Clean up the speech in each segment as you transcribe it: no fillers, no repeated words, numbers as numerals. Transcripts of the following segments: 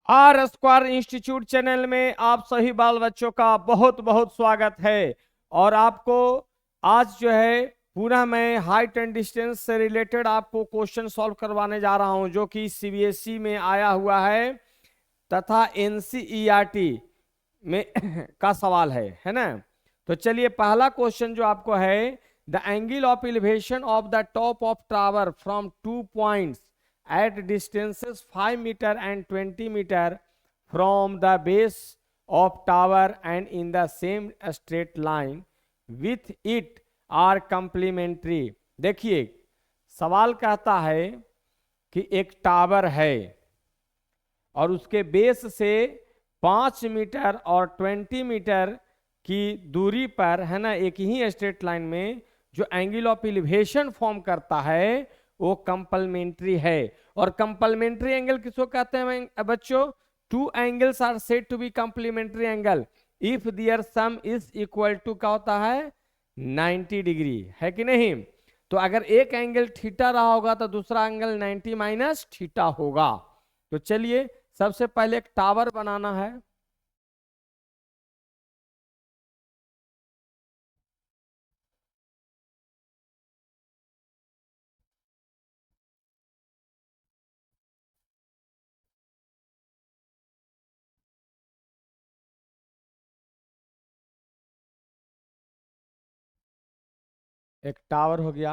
Are square institute channel में आप सभी बाल बच्चों का बहुत बहुत स्वागत है। और आपको आज जो है पूरा मैं हाइट एंड डिस्टेंस से रिलेटेड आपको क्वेश्चन सॉल्व करवाने जा रहा हूं, जो कि सीबीएसई में आया हुआ है तथा एनसीईआरटी में का सवाल है ना। तो चलिए, पहला क्वेश्चन जो आपको है, the angle of elevation of the top of tower from 2 points at distances 5 meter and 20 meter from the base of tower and in the same straight line with it are complementary। देखिए, सवाल कहता है कि एक tower है और उसके base से 5 मीटर और 20 मीटर की दूरी पर है ना, एक ही स्ट्रेट लाइन में जो एंगल ऑफ एलिवेशन फॉर्म करता है वो कंपलमेंट्री है। और कंपलमेंट्री एंगल किसको कहते हैं बच्चों? Two angles are said to be complementary angle if their sum is equal to क्या होता है? 90 डिग्री, है कि नहीं? तो अगर एक एंगल थीटा रहा होगा तो दूसरा एंगल 90 माइनस थीटा होगा। तो चलिए, सबसे पहले एक टावर बनाना है। एक टावर हो गया,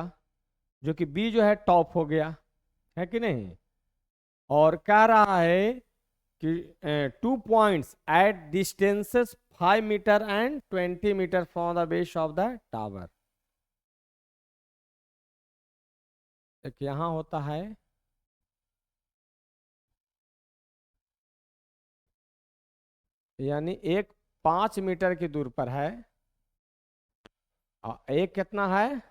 जो कि बी जो है टॉप हो गया, है कि नहीं? और कह रहा है कि 2 points at distances 5 meter and 20 meter from the base of the tower. एक यहाँ होता है, यानी एक 5 मीटर की दूर पर है और एक कितना है?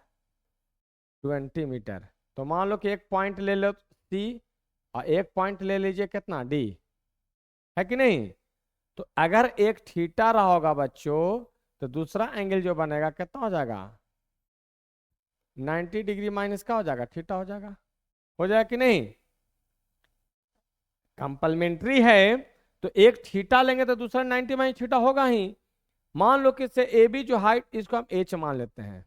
20 मीटर। तो मान लो कि एक पॉइंट ले लो सी और एक पॉइंट ले लीजिए कितना? डी, है कि नहीं? तो अगर एक थीटा रहा होगा बच्चों, तो दूसरा एंगल जो बनेगा कितना हो जाएगा? 90 डिग्री माइनस का हो जाएगा? थीटा हो जाएगा। हो जाएगा कि नहीं? कंपलमेंट्री है तो एक थीटा लेंगे तो दूसरा 90 माइनस थीटा होगा ही। मान लो कि इससे ए बी जो हाइट, इसको हम एच मान लेते हैं,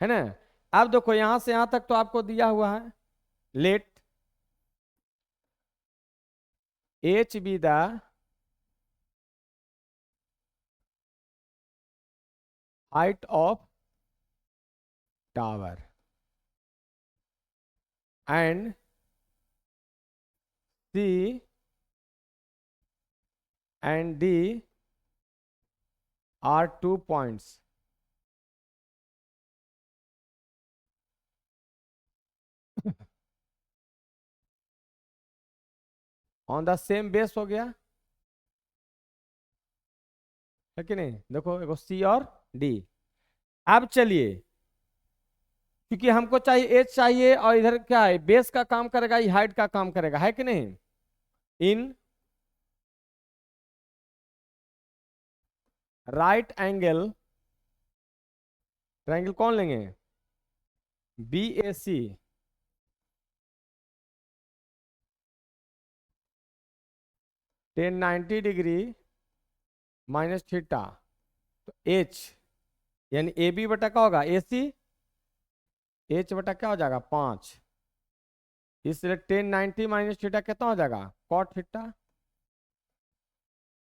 है ना। अब देखो, यहां से यहां तक तो आपको दिया हुआ है। Let H be the height of tower and C and D are 2 points on the same base. हो गया, है कि नहीं? देखो, देखो सी और डी। अब चलिए, क्योंकि हमको चाहिए एच चाहिए और इधर क्या है? बेस का काम करेगा, ये हाइट का काम करेगा, है कि नहीं? इन राइट एंगल ट्रायंगल कौन लेंगे? बी ए सी, 1090 डिग्री माइनस थीटा। तो एच यानी ए बी बटा क्या होगा? ए सी। एच बटा क्या हो जाएगा? 5। इसलिए 1090 माइनस थीटा कितना हो जाएगा? Cot theta.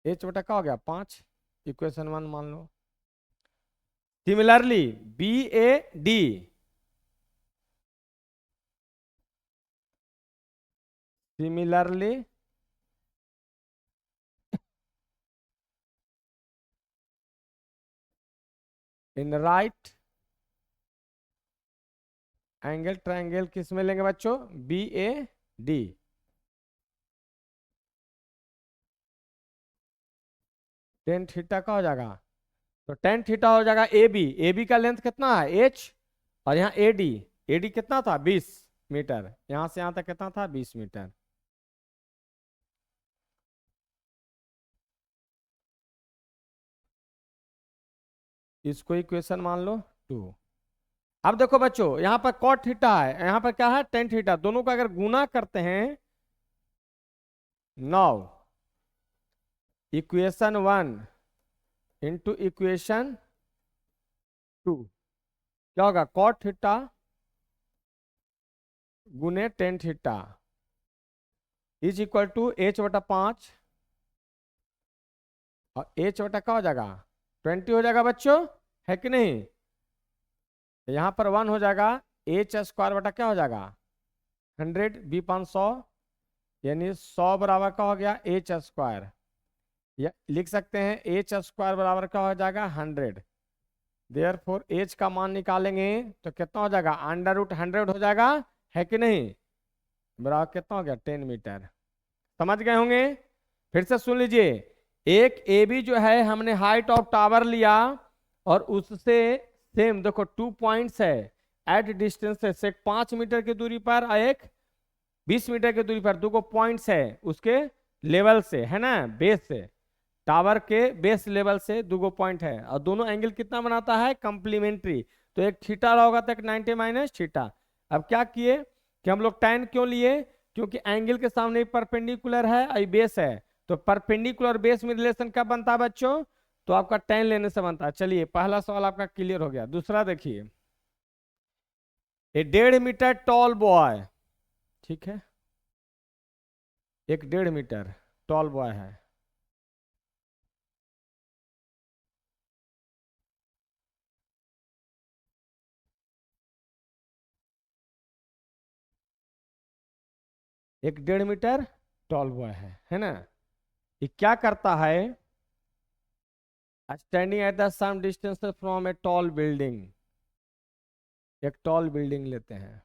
एच बटा क्या हो गया? 5। इक्वेशन 1 मान लो। Similarly B A D, similarly in right angle triangle किस में लेंगे बच्चों? B A D. Tan theta का हो जाएगा, तो टेन थीटा हो जाएगा ए बी। ए बी का लेंथ कितना है? एच। और यहाँ ए डी कितना था? 20 मीटर। यहां से यहां तक कितना था? 20 मीटर। इसको इक्वेशन मान लो 2। अब देखो बच्चों, यहाँ पर कॉट थीटा है, यहाँ पर क्या है? Tan theta. दोनों का अगर गुना करते हैं नाउ इक्वेशन 1 इंटू इक्वेशन 2 क्या होगा, कॉट थीटा गुने tan theta is equal to H बटा 5 और एच बटा क्या हो जाएगा 20 हो जाएगा बच्चों, है कि नहीं। यहाँ पर 1 हो जाएगा, एच स्क्वायर बटा क्या हो जाएगा 100, बी 500 यानी 100 बराबर का हो गया एच स्क्वायर, या लिख सकते हैं एच स्क्वायर बराबर का हो जाएगा 100। देयरफॉर एच का मान निकालेंगे तो कितना हो जाएगा √100 हो जाएगा, है कि नहीं। बराबर कितना हो गया 10 मीटर। समझ गए होंगे। फिर से सुन लीजिए, एक ए बी जो है हमने हाइट ऑफ टावर लिया और उससे सेम देखो 2 पॉइंट्स है एट डिस्टेंस से 5 मीटर की दूरी पर और एक 20 मीटर की दूरी पर, दो पॉइंट्स है उसके लेवल से, है ना, बेस से, टावर के बेस लेवल से दो पॉइंट है और दोनों एंगल कितना बनाता है कंप्लीमेंट्री। तो एक थीटा होगा तो एक 90 माइनस थीटा। अब क्या किए कि हम लोग tan क्यों लिए, क्योंकि एंगल के सामने परपेंडिकुलर है और बेस है, तो परपेंडिकुलर बेस में रिलेशन कब बनता है बच्चों, तो आपका tan लेने से बनता है। चलिए पहला सवाल आपका क्लियर हो गया। दूसरा देखिए, ए 1.5 मीटर टॉल बॉय, ठीक है, एक 1.5 मीटर टॉल बॉय है, एक 1.5 मीटर टॉल बॉय है ना। ये क्या करता है, standing at the some distance from a tall building, एक टॉल बिल्डिंग लेते हैं,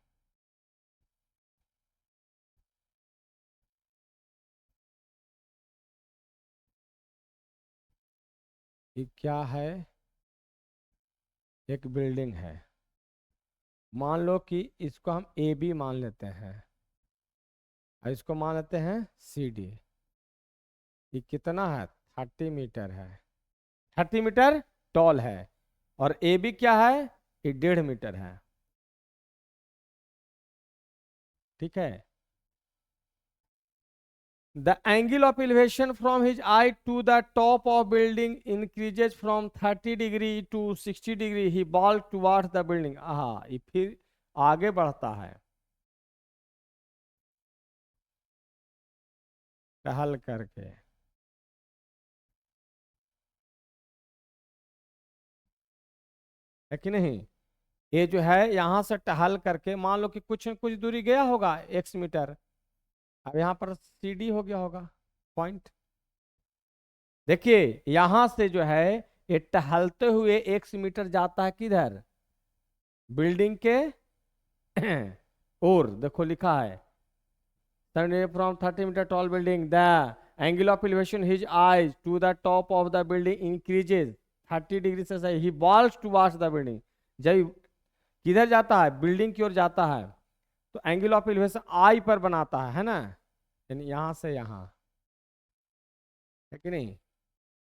ये क्या है, एक बिल्डिंग है, मान लो कि इसको हम ए बी मान लेते हैं और इसको मान लेते हैं सी डी। ये कितना है 30 मीटर है, 30 मीटर टॉल है, और ए बी क्या है, ये 1.5 मीटर है, ठीक है। The angle of elevation from his eye to the top of building increases from 30 degree to 60 degree. He walks towards the building. ये फिर आगे बढ़ता है टहल करके, है कि नहीं। ये जो है यहां से टहल करके मान लो कि कुछ न कुछ दूरी गया होगा x मीटर, अब यहाँ पर सी डी हो गया होगा पॉइंट। देखिए यहां से जो है ये टहलते हुए x मीटर जाता है किधर, बिल्डिंग के और देखो लिखा है from 30 meter tall building, the angle of elevation his eyes to the top of the building increases 30 degree से, he walks towards the building। जब किधर जाता है बिल्डिंग की ओर जाता है तो एंगल ऑफ एलिवेशन आई पर बनाता है ना, यानी यहां से यहां, है कि नहीं।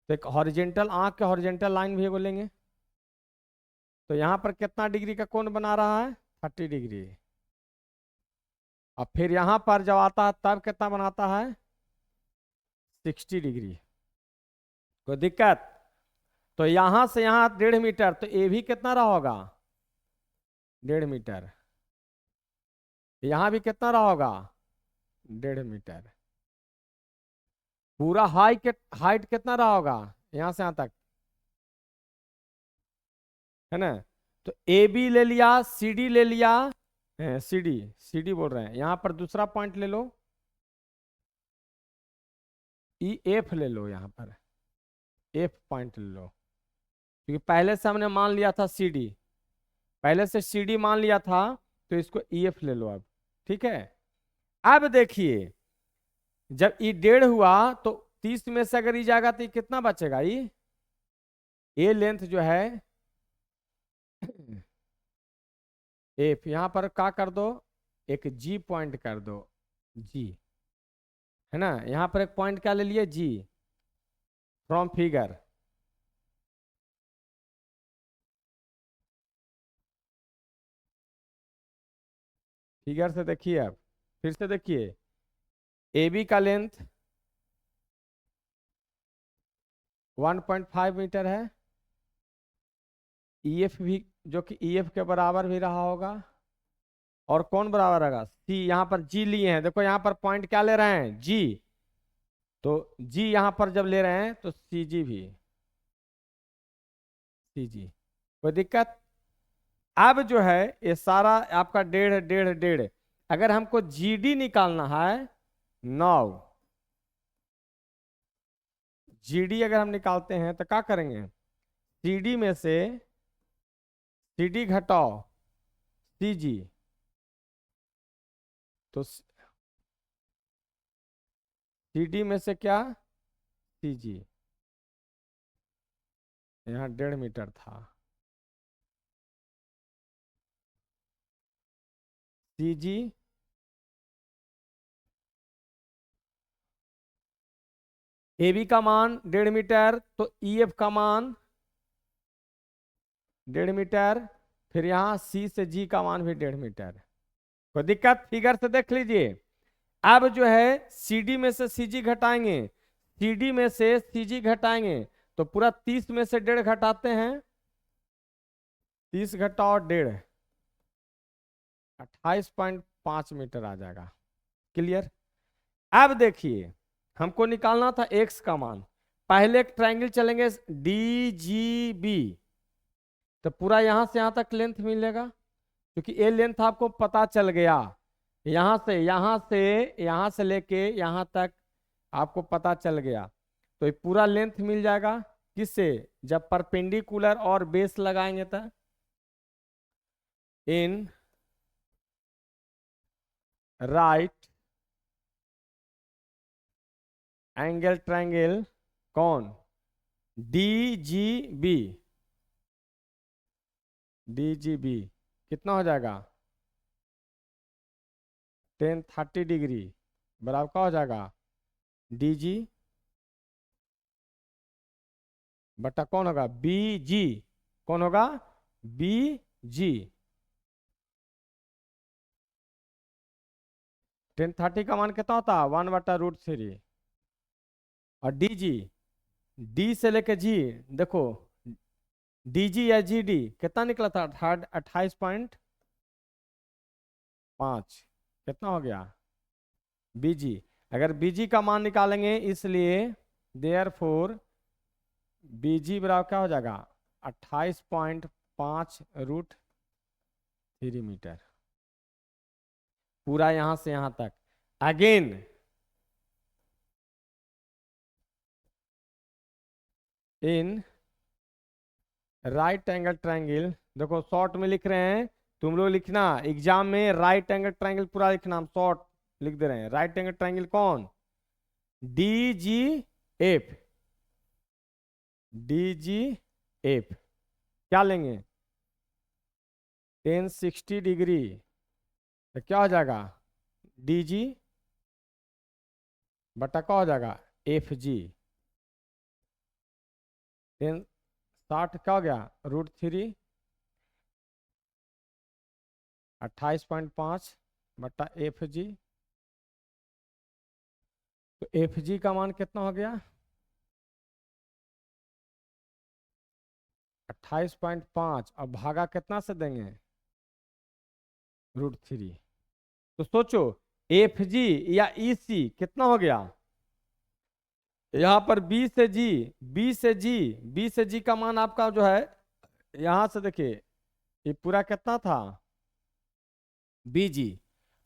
तो एक हॉरिजेंटल आंख के हॉरिजेंटल लाइन भी बोलेंगे, तो यहां पर कितना डिग्री का कोण बना रहा है 30 डिग्री, और फिर यहां पर जब आता है तब कितना बनाता है 60 डिग्री। कोई दिक्कत, तो यहां से यहां 1.5 मीटर, तो ये भी कितना रहा होगा 1.5 मीटर, यहां भी कितना रहा होगा 1.5 मीटर। पूरा हाइट कितना रहा होगा यहां से यहां तक, है ना। तो ए बी ले लिया, सी डी ले लिया, सी डी बोल रहे हैं, यहां पर दूसरा पॉइंट ले लो, ई एफ ले लो, यहां पर एफ पॉइंट ले लो, क्योंकि पहले से हमने मान लिया था सी डी, पहले से सी डी मान लिया था, तो इसको ई एफ ले लो अब, ठीक है। अब देखिए जब ई 1.5 हुआ तो 30 में से अगर ई जाएगा तो ये कितना बचेगा, ये लेंथ जो है एफ, यहां पर क्या कर दो एक जी पॉइंट कर दो, जी, है ना, यहां पर एक पॉइंट क्या ले लिए जी, फ्रॉम फिगर, फिगर से देखिए, अब फिर से देखिए ए बी का लेंथ 1.5 मीटर है। EF भी, जो कि EF के बराबर भी रहा होगा। और कौन बराबर रहेगा? C। यहाँ पर G लिए हैं, देखो यहाँ पर पॉइंट क्या ले रहे हैं? G। तो G यहाँ पर जब ले रहे हैं तो CG भी, CG। कोई दिक्कत? अब जो है ये सारा आपका डेढ़ डेढ़ डेढ़, अगर हमको GD निकालना है, 9 GD अगर हम निकालते हैं तो क्या करेंगे? CD में से CD घटाओ CG, तो CD में से क्या? CG। यहाँ 1.5 मीटर था, CG AB का मान 1.5 मीटर, तो EF का मान 1.5 मीटर, फिर यहाँ C से G का मान भी 1.5 मीटर। कोई दिक्कत? फिगर से देख लीजिए। अब जो है CD में से CG घटाएंगे, CD में से CG घटाएंगे, तो पूरा 30 में से 1.5 घटाते हैं, 30 घटाओ 1.5, 28.5 मीटर आ जाएगा। क्लियर? अब देखिए हमको निकालना था x का मान। पहले एक ट्रायंगल चलेंगे DGB, तो पूरा यहां से यहां तक लेंथ मिलेगा, क्योंकि ये लेंथ आपको पता चल गया। यहां से लेके यहां तक आपको पता चल गया, तो ये पूरा लेंथ मिल जाएगा। किससे? जब परपेंडिकुलर और बेस लगाएंगे तो इन राइट एंगल ट्रायंगल, कौन? DGB। DGB कितना हो जाएगा? 1030 डिग्री बराबर क्या हो जाएगा? DG बटा कौन होगा? BG। कौन होगा? BG। 1030 का मान कितना होता है? 1/√3। और DG, D से लेके G, देखो DG या GD कितना निकला था? 28.5। कितना हो गया? BG। अगर BG का मान निकालेंगे, इसलिए देयरफॉर BG बराबर क्या हो जाएगा? 28.5√3 मीटर, पूरा यहां से यहां तक। Again in right angle triangle, देखो शॉर्ट में लिख रहे हैं, तुम लोग लिखना एग्जाम में राइट एंगल ट्रायंगल पूरा लिखना, हम शॉर्ट लिख दे रहे हैं। राइट एंगल ट्रायंगल कौन? DGF। DGF क्या लेंगे? 1060 डिग्री, तो क्या हो जाएगा? DG बटा क्या हो जाएगा? FG। 1060 क्या हो गया? √3, 28.5 बटा FG। तो FG का मान कितना हो गया? 28.5। अब भागा कितना से देंगे? √3। तो सोचो FG या EC कितना हो गया? यहाँ पर B से G का मान आपका जो है, यहां से देखिए ये पूरा कितना था? BG।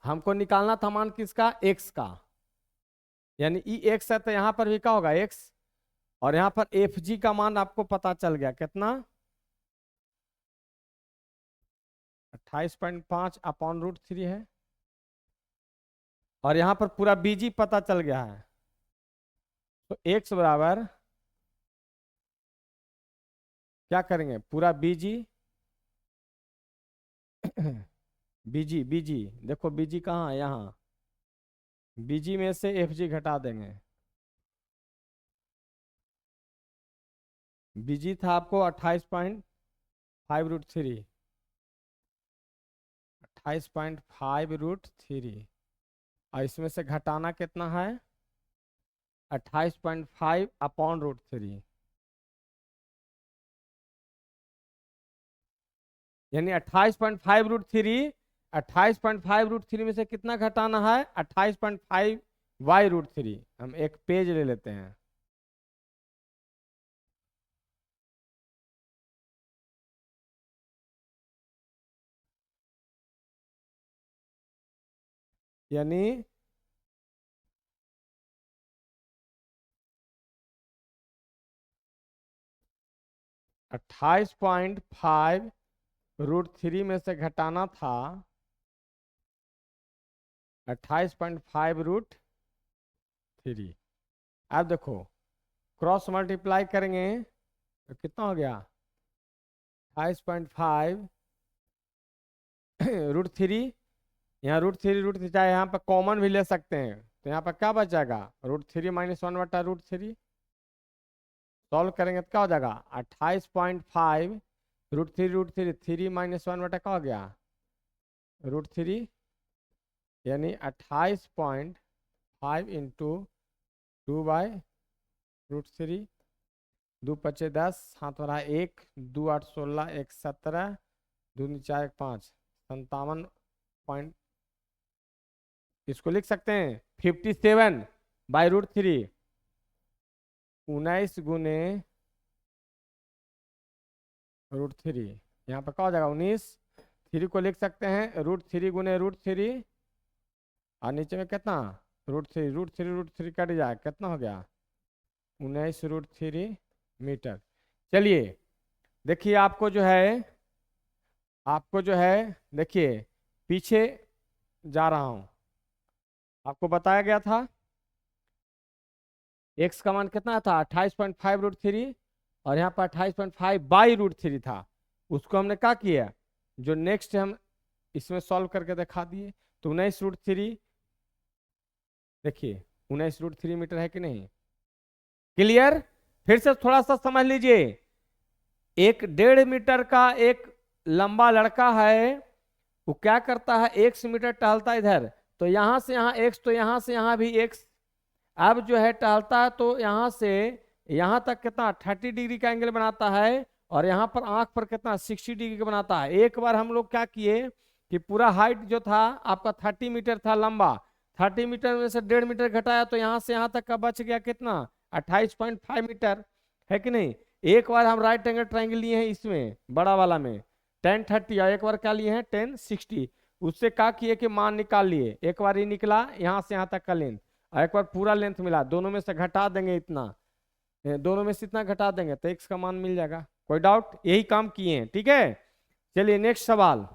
हमको निकालना था मान किसका? X का, यानी EX है, तो यहाँ पर भी क्या होगा? X। और यहाँ पर FG का मान आपको पता चल गया कितना? 28.5 अपॉन √3 है। और यहाँ पर पूरा BG पता चल गया है, तो X बराबर क्या करेंगे? पूरा BG BG देखो BG कहाँ है? यहाँ। BG में से FG घटा देंगे। BG था आपको 28.5√3, 28.5√3, और इसमें से घटाना कितना है? 28.5 अपॉन √3। यानी 28.5 √3, 28.5 √3 में से कितना घटाना है, 28.5 y√3। हम एक पेज ले लेते हैं। यानी 28.5 √3 में से घटाना था 28.5 √3। अब देखो क्रॉस मल्टीप्लाई करेंगे तो कितना हो गया, 28.5 √3। यहाँ √3 चाहे यहाँ पर कॉमन भी ले सकते हैं, तो यहाँ पर क्या बच जाएगा, √3 - 1/√3। सॉल्व करेंगे तो क्या हो जाएगा, 28.5 √3 3 - 1 क्या हो गया, √3। यानी 28.5 इंटू 2/√3। 2×5 = 10, हाथ वाला 1, 2 8 16, 1 17, 2 9 4 1 5, 57 इसको लिख सकते हैं 57/√3। 19 गुने √3, यहाँ पर क्या हो जाएगा 19। 3 को लिख सकते हैं √3 गुने √3, और नीचे में कितना, √3 कट जाए, कितना हो गया 19 √3 मीटर। चलिए देखिए आपको जो है देखिए पीछे जा रहा हूं। आपको बताया गया था x का मान कितना था, 28.5 √3, और यहाँ पर 28.5/√3 था। उसको हमने क्या किया, जो नेक्स्ट हम इसमें सॉल्व करके दिखा दिए। तो 19 √3, देखिए 19 √3 मीटर है कि नहीं, क्लियर। फिर से थोड़ा सा समझ लीजिए, एक 1.5 मीटर का एक लंबा लड़का है, वो क्या करता है, 1 मीटर टहलता है इधर, तो यहां से यहाँ x, तो यहां से यहाँ भी x। अब जो है टहलता है तो यहां से यहां तक कितना 30 डिग्री का एंगल बनाता है, और यहाँ पर आंख पर कितना 60 डिग्री का बनाता है। एक बार हम लोग क्या किए कि पूरा हाइट जो था आपका 30 मीटर था लंबा, 30 मीटर में से 1.5 मीटर घटाया, तो यहाँ से यहाँ तक का बच गया कितना, 28.5 मीटर, है कि नहीं। एक बार हम राइट एंगल ट्राइंगल लिए हैं इसमें बड़ा वाला में 10 30, और एक बार क्या लिए हैं 10 60। उससे क्या किए कि मान निकाल लिए, एक बार ही निकला यहाँ से यहाँ तक का लेंथ, और एक बार पूरा लेंथ मिला, दोनों में से घटा देंगे इतना, दोनों में से इतना घटा देंगे तो x का मान मिल जाएगा। कोई डाउट, यही काम किए हैं, ठीक है। चलिए नेक्स्ट सवाल।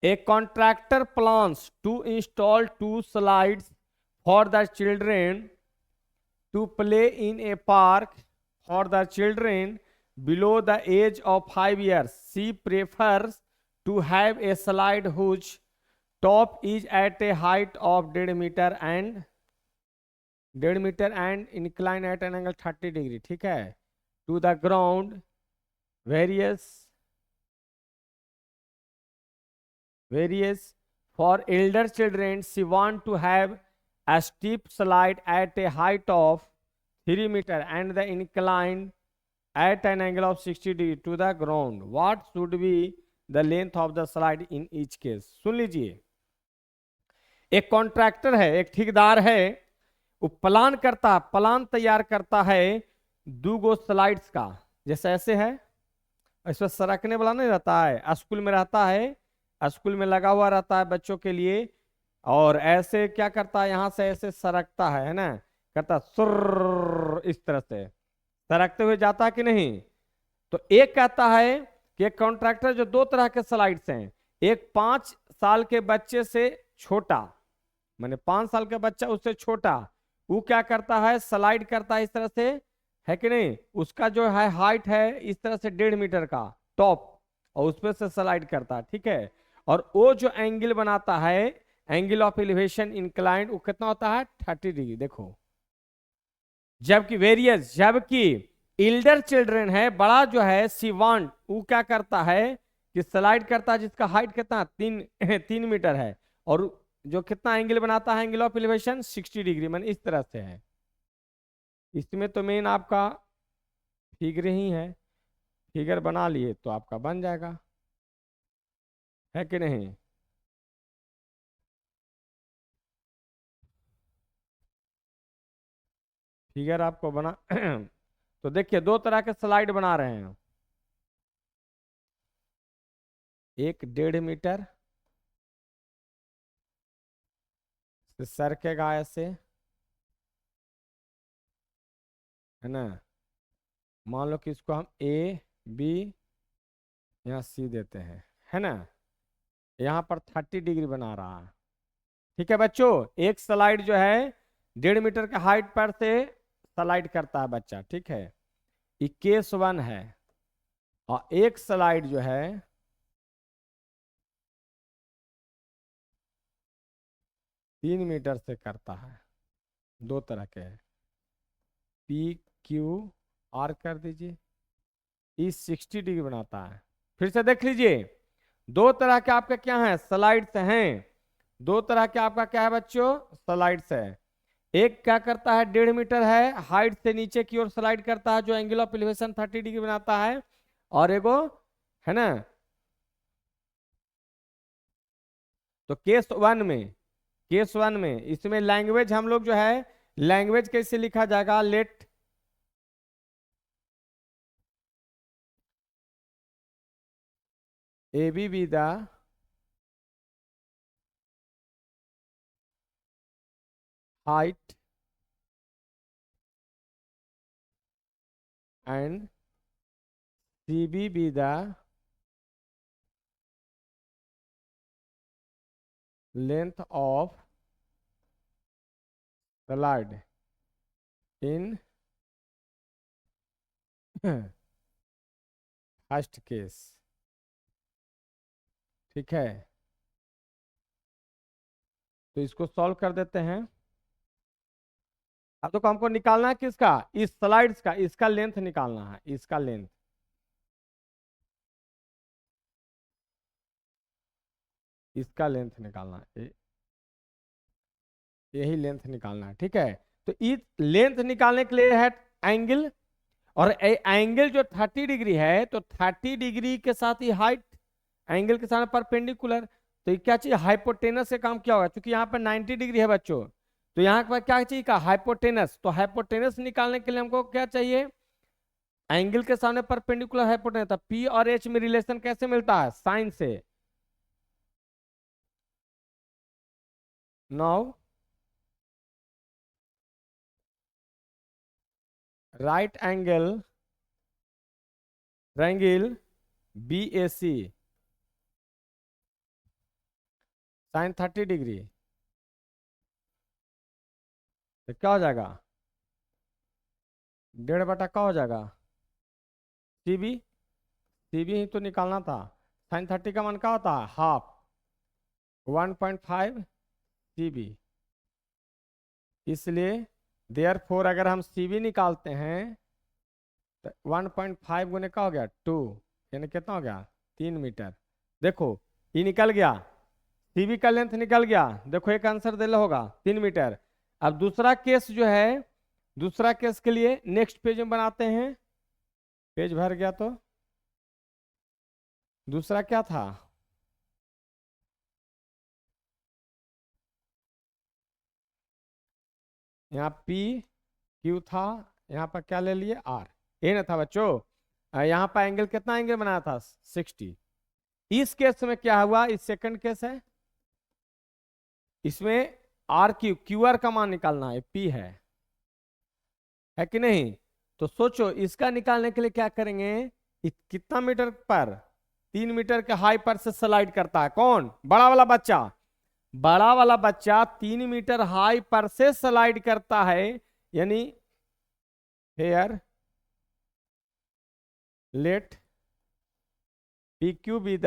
A contractor plans to install 2 slides for the children to play in a park for the children below the age of 5 years. She prefers to have a slide whose top is at a height of 1.5 meter and incline at an angle 30 degree, ठीक है, to the ground. Various for elder children, she want to have a steep slide at a height of 3 meter and the incline at an angle of 60 degree to the ground. What should be the length of the slide in each case? सुन लीजिए, एक contractor है, एक ठेकेदार है, वो plan तैयार करता है 2 गो स्लाइड्स का। जैसे ऐसे है, इसमें सरकने वाला नहीं रहता है, स्कूल में रहता है, स्कूल में लगा हुआ रहता है बच्चों के लिए, और ऐसे क्या करता है, यहाँ से ऐसे सरकता है ना, करता सुर, इस तरह से सरकते हुए जाता है कि नहीं। तो एक कहता है कि एक कॉन्ट्रैक्टर जो 2 तरह के स्लाइड्स हैं, एक 5 साल के बच्चे से छोटा, माने 5 साल का बच्चा उससे छोटा, वो क्या करता है, स्लाइड करता है इस तरह से, है कि नहीं। उसका जो है हाइट है इस तरह से 1.5 मीटर का टॉप, और उस पर से स्लाइड करता है, ठीक है। और वो जो एंगल बनाता है, एंगल ऑफ एलिवेशन इंक्लाइंड, वो कितना होता है 30 डिग्री। देखो, जबकि इल्डर चिल्ड्रन है, बड़ा जो है सिवान, वो क्या करता है कि स्लाइड करता है जिसका हाइट कितना 3 मीटर है, और जो कितना एंगल बनाता है, एंगल ऑफ एलिवेशन 60 डिग्री, मान इस तरह से है। इसमें तो मेन आपका फिगर ही है, फिगर बना लिए तो आपका बन जाएगा, है कि नहीं। फिगर आपको बना तो देखिए दो तरह के स्लाइड बना रहे हैं, एक 1.5 मीटर से सरकेगा ऐसे, है ना। मान लो कि इसको हम ए बी यहाँ सी देते हैं, है ना। यहाँ पर 30 डिग्री बना रहा है। ठीक है बच्चों, एक स्लाइड जो है 1.5 मीटर के हाइट पर से स्लाइड करता है बच्चा, ठीक है। ये केस 1 है। और एक स्लाइड जो है 3 मीटर से करता है। दो तरह के हैं, पी क्यू आर कर दीजिए, ई 60 डिग्री बनाता है। फिर से देख लीजिए, दो तरह के आपके क्या हैं, स्लाइड्स हैं। दो तरह के आपका क्या है बच्चों, स्लाइड्स है। एक क्या करता है, 1.5 मीटर है, हाइट से नीचे की ओर स्लाइड करता है, जो एंगल ऑफ एलिवेशन 30 डिग्री बनाता है। और एगो, है ना। तो केस वन में इसमें लैंग्वेज हम लोग जो है, लैंग्वेज कैसे लिखा जाएगा, let A be the height and C be the length of slide in first case. ठीक है, तो इसको सॉल्व कर देते हैं। अब तो हमको निकालना है किसका, इस स्लाइड्स का, इसका लेंथ निकालना है, इसका लेंथ। इसका लेंथ निकालना है, यही लेंथ निकालना है। ठीक है, तो इस लेंथ निकालने के लिए है एंगल, और एंगल जो 30 डिग्री है, तो 30 डिग्री के साथ ही हाइट एंगल के साथ परपेंडिकुलर। तो ये क्या चाहिए, हाइपोटेनस से काम क्या होगा, क्योंकि यहाँ पर 90 डिग्री है बच्चों। तो यहाँ पर क्या चाहिए का, हाइपोटेनस। तो हाइपोटेनस निकालने के लिए हमको क्या चाहिए, एंगल के सामने परपेंडिकुलर हाइपोटेनस। था पी और एच में रिलेशन कैसे मिलता है, साइन से। नाउ राइट एंगल बी ए सी साइन 30 डिग्री, तो क्या हो जाएगा, 1.5 बटा क्या हो जाएगा, सी बी। सी बी ही तो निकालना था। साइन 30 का मान क्या होता है, हाफ, 1.5 सी बी। इसलिए देयर फोर अगर हम सी बी निकालते हैं, तो 1.5 गुने क्या हो गया, 2, यानी कितना हो गया, 3 मीटर। देखो ये निकल गया, सीबी का लेंथ निकल गया। देखो एक आंसर दे होगा 3 मीटर। अब दूसरा केस जो है, दूसरा केस के लिए नेक्स्ट पेज में बनाते हैं। पेज भर गया तो दूसरा क्या था, यहाँ पी क्यू था, यहाँ पर क्या ले लिए, आर। ये ना था बच्चों, यहाँ पर एंगल कितना एंगल बनाया था, 60। इस केस में क्या हुआ, इस सेकंड केस है, इसमें आर क्यू आर का मान निकालना है, पी है कि नहीं। तो सोचो इसका निकालने के लिए क्या करेंगे, कितना मीटर पर, 3 मीटर के हाई पर से स्लाइड करता है कौन, बड़ा वाला बच्चा। बड़ा वाला बच्चा 3 मीटर हाई पर से स्लाइड करता है, यानी here let P Q be the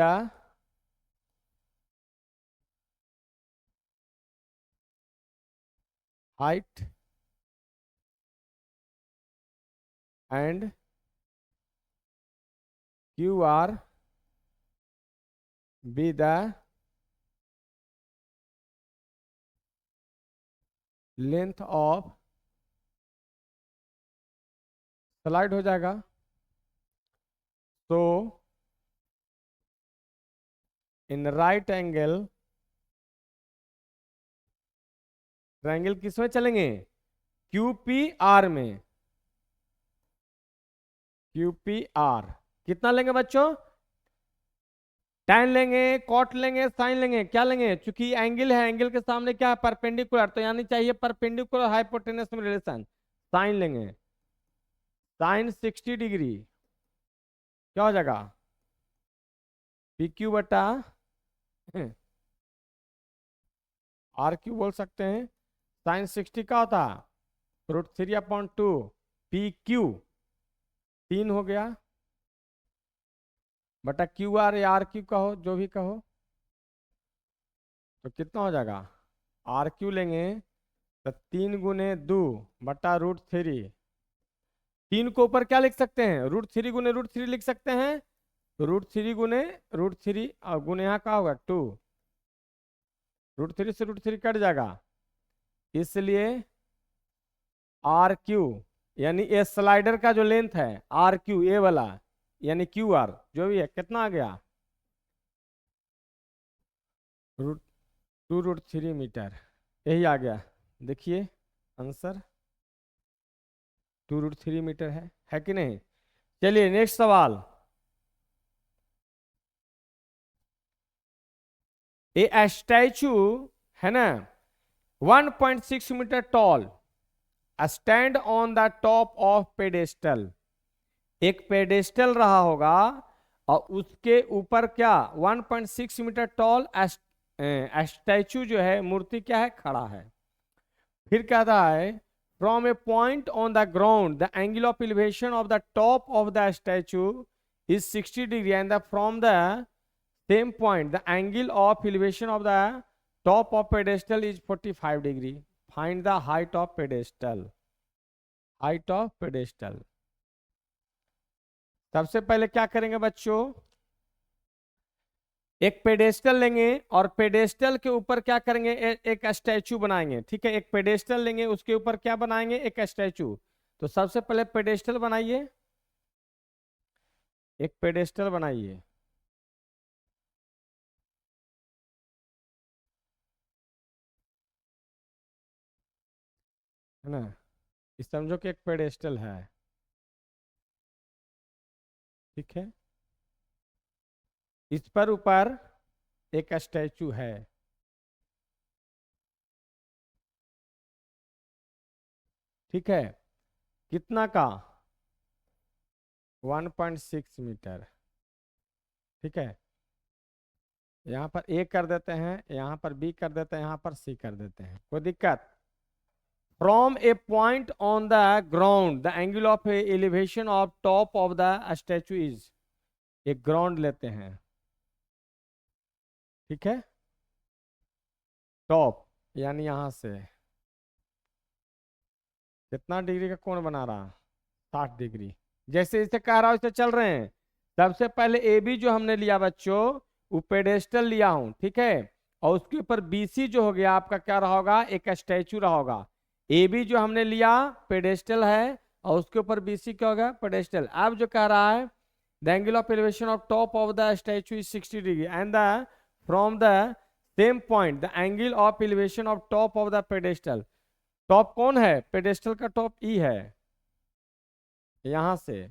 height and Q R be the length of slide, हो जाएगा। तो इन राइट एंगल ट्रायंगल किस में चलेंगे? QPR में। QPR कितना लेंगे बच्चों? tan लेंगे, cot लेंगे, sin लेंगे, क्या लेंगे? क्योंकि एंगल है, एंगल के सामने क्या है? परपेंडिकुलर, तो यानी चाहिए परपेंडिकुलर हाइपोटेनस में रिलेशन। sin लेंगे, sin 60 डिग्री क्या हो जाएगा? PQ बटा RQ बोल सकते हैं। sin 60 का होता √3/2 PQ 3 हो गया बटा QR या RQ कहो, जो भी कहो, तो कितना हो जाएगा? RQ लेंगे तो 3 × 2 बटा √3। 3 को ऊपर क्या लिख सकते हैं? √3 × √3 लिख सकते हैं। √3 × √3 और गुने यहाँ का होगा 2। √3 से √3 कट जाएगा, इसलिए RQ यानी ये स्लाइडर का जो लेंथ है RQ ये वाला, यानी QR जो भी है, कितना आ गया? √2√3 मीटर, यही आ गया। देखिए आंसर 2√3 मीटर है कि नहीं? चलिए नेक्स्ट सवाल। ए स्टैचू है ना 1.6 meter tall stand on the top of pedestal. एक पेडेस्टल रहा होगा और उसके ऊपर क्या 1.6 मीटर टॉल स्टैचू जो है, मूर्ति क्या है? खड़ा है। फिर कहता है from a point on the ground the angle of elevation of the top of the statue is 60 degree and the from the same point the angle of elevation of the top of pedestal is 45 degree. Find the height of pedestal. Height of pedestal. सबसे पहले क्या करेंगे बच्चों? एक pedestal लेंगे और pedestal के ऊपर क्या करेंगे? एक स्टैचू बनाएंगे। ठीक है, एक पेडेस्टल लेंगे, उसके ऊपर क्या बनाएंगे? एक स्टैचू। तो सबसे पहले पेडेस्टल बनाइए, एक पेडेस्टल बनाइए। है ना, इस समझो कि एक पेडेस्टल है। ठीक है, इस पर ऊपर एक स्टैचू है। ठीक है, कितना का? 1.6 मीटर। ठीक है, यहाँ पर ए कर देते हैं, यहाँ पर बी कर देते हैं, यहाँ पर सी कर देते हैं, कोई दिक्कत? From a point on the ground the angle of elevation of top of the statue is. एक ग्राउंड लेते हैं। ठीक है, टॉप यानी यहां से कितना डिग्री का कोण बना रहा? 60 डिग्री। जैसे जैसे कह रहा हूं वैसे चल रहे हैं। सबसे पहले ए बी जो हमने लिया बच्चों, वो पेडेस्टल लिया हूं। ठीक है, और उसके ऊपर BC जो हो गया आपका क्या रहा होगा? एक स्टैचू रहा होगा। ए बी जो हमने लिया पेडेस्टल है, और उसके ऊपर BC क्या होगा? पेडेस्टल। अब जो कह रहा है the angle of elevation of top of the statue is 60 degree and the from the same point the angle of elevation of top of the pedestal. Top कौन है? पेडेस्टल का टॉप ई है, यहां से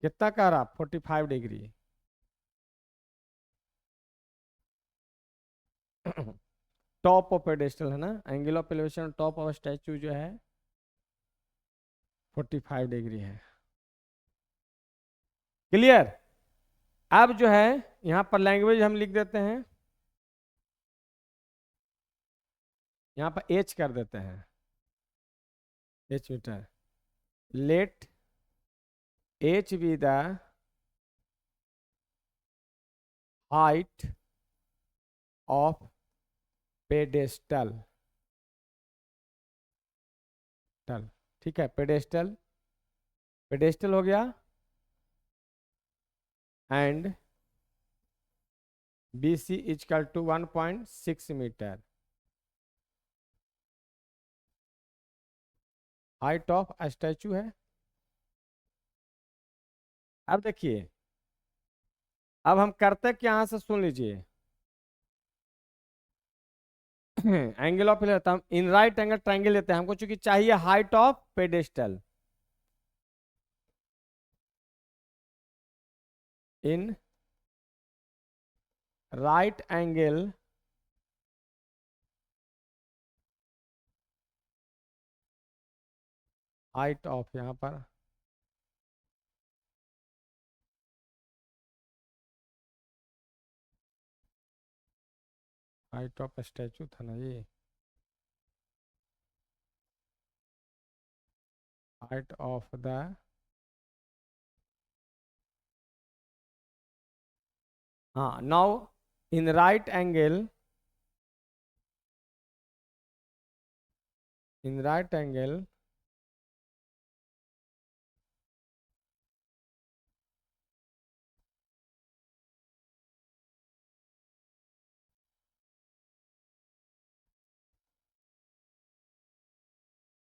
कितना कह रहा? 45 डिग्री। टॉप ऑफ पेडेस्टल है ना, angle of elevation top of statute जो है 45 डिग्री है। क्लियर? अब जो है यहाँ पर लैंग्वेज हम लिख देते हैं, यहाँ पर H कर देते हैं, H meter. Let H be the height of pedestal. ठीक है, पेडेस्टल, पेडेस्टल हो गया and BC is equal to 1.6 meter. Height of statue है अब देखिए, अब हम करते क्या, यहां से सुन लीजिए। एंगल ऑफ लेता हम इन राइट एंगल ट्रायंगल लेते हैं, हमको चूंकि चाहिए height of pedestal. In right angle height of, यहां पर हाइट ऑफ स्टैचू था ना ये, हाइट ऑफ द हाँ now in right angle, in right angle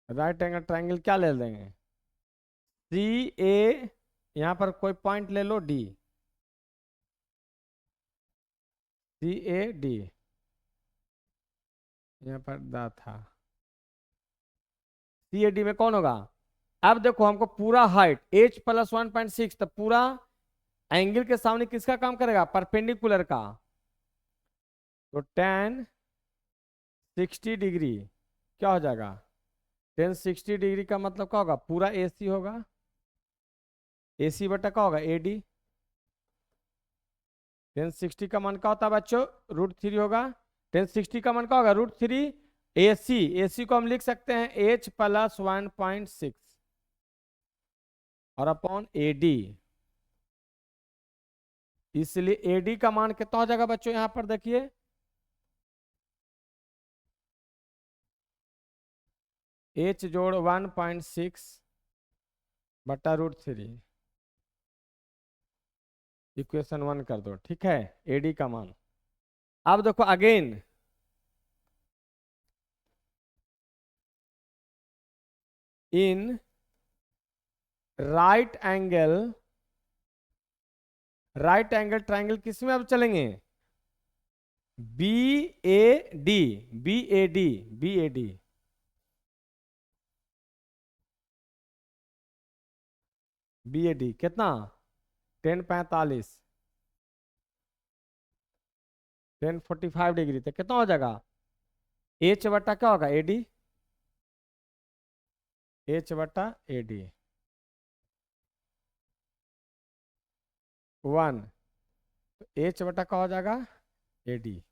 right angle triangle क्या ले लेंगे, सी ए, यहां पर कोई पॉइंट ले लो डी, सी ए डी, यहाँ पर दा था, सी ए डी में कौन होगा। अब देखो हमको पूरा हाइट एच प्लस 1.6, तो पूरा एंगल के सामने किसका काम करेगा, परपेंडिकुलर का। तो टेन 60 डिग्री क्या हो जाएगा, टेन 60 डिग्री का मतलब क्या होगा, पूरा ए सी होगा, ए सी बटा क्या होगा ए डी। टेन 60 का मान क्या होता है बच्चों, √3 होगा। टेन 60 का मान क्या होगा, √3। ए सी, ए सी को हम लिख सकते हैं एच प्लस 1.6 और अपॉन ए डी, इसलिए एडी का मान कितना हो जाएगा बच्चों, यहां पर देखिए एच जोड़ 1.6 बटा √3, इक्वेशन 1 कर दो, ठीक है, एडी का मान। अब देखो again, in right angle, right angle triangle किस में अब चलेंगे, B A D, B A D, B A D, B A D कितना 1045, 1045 डिग्री, तो कितना हो जाएगा, एच बटा क्या होगा ए डी, एच बटा ए डी 1, तो एच बटा क्या हो जाएगा ए डी,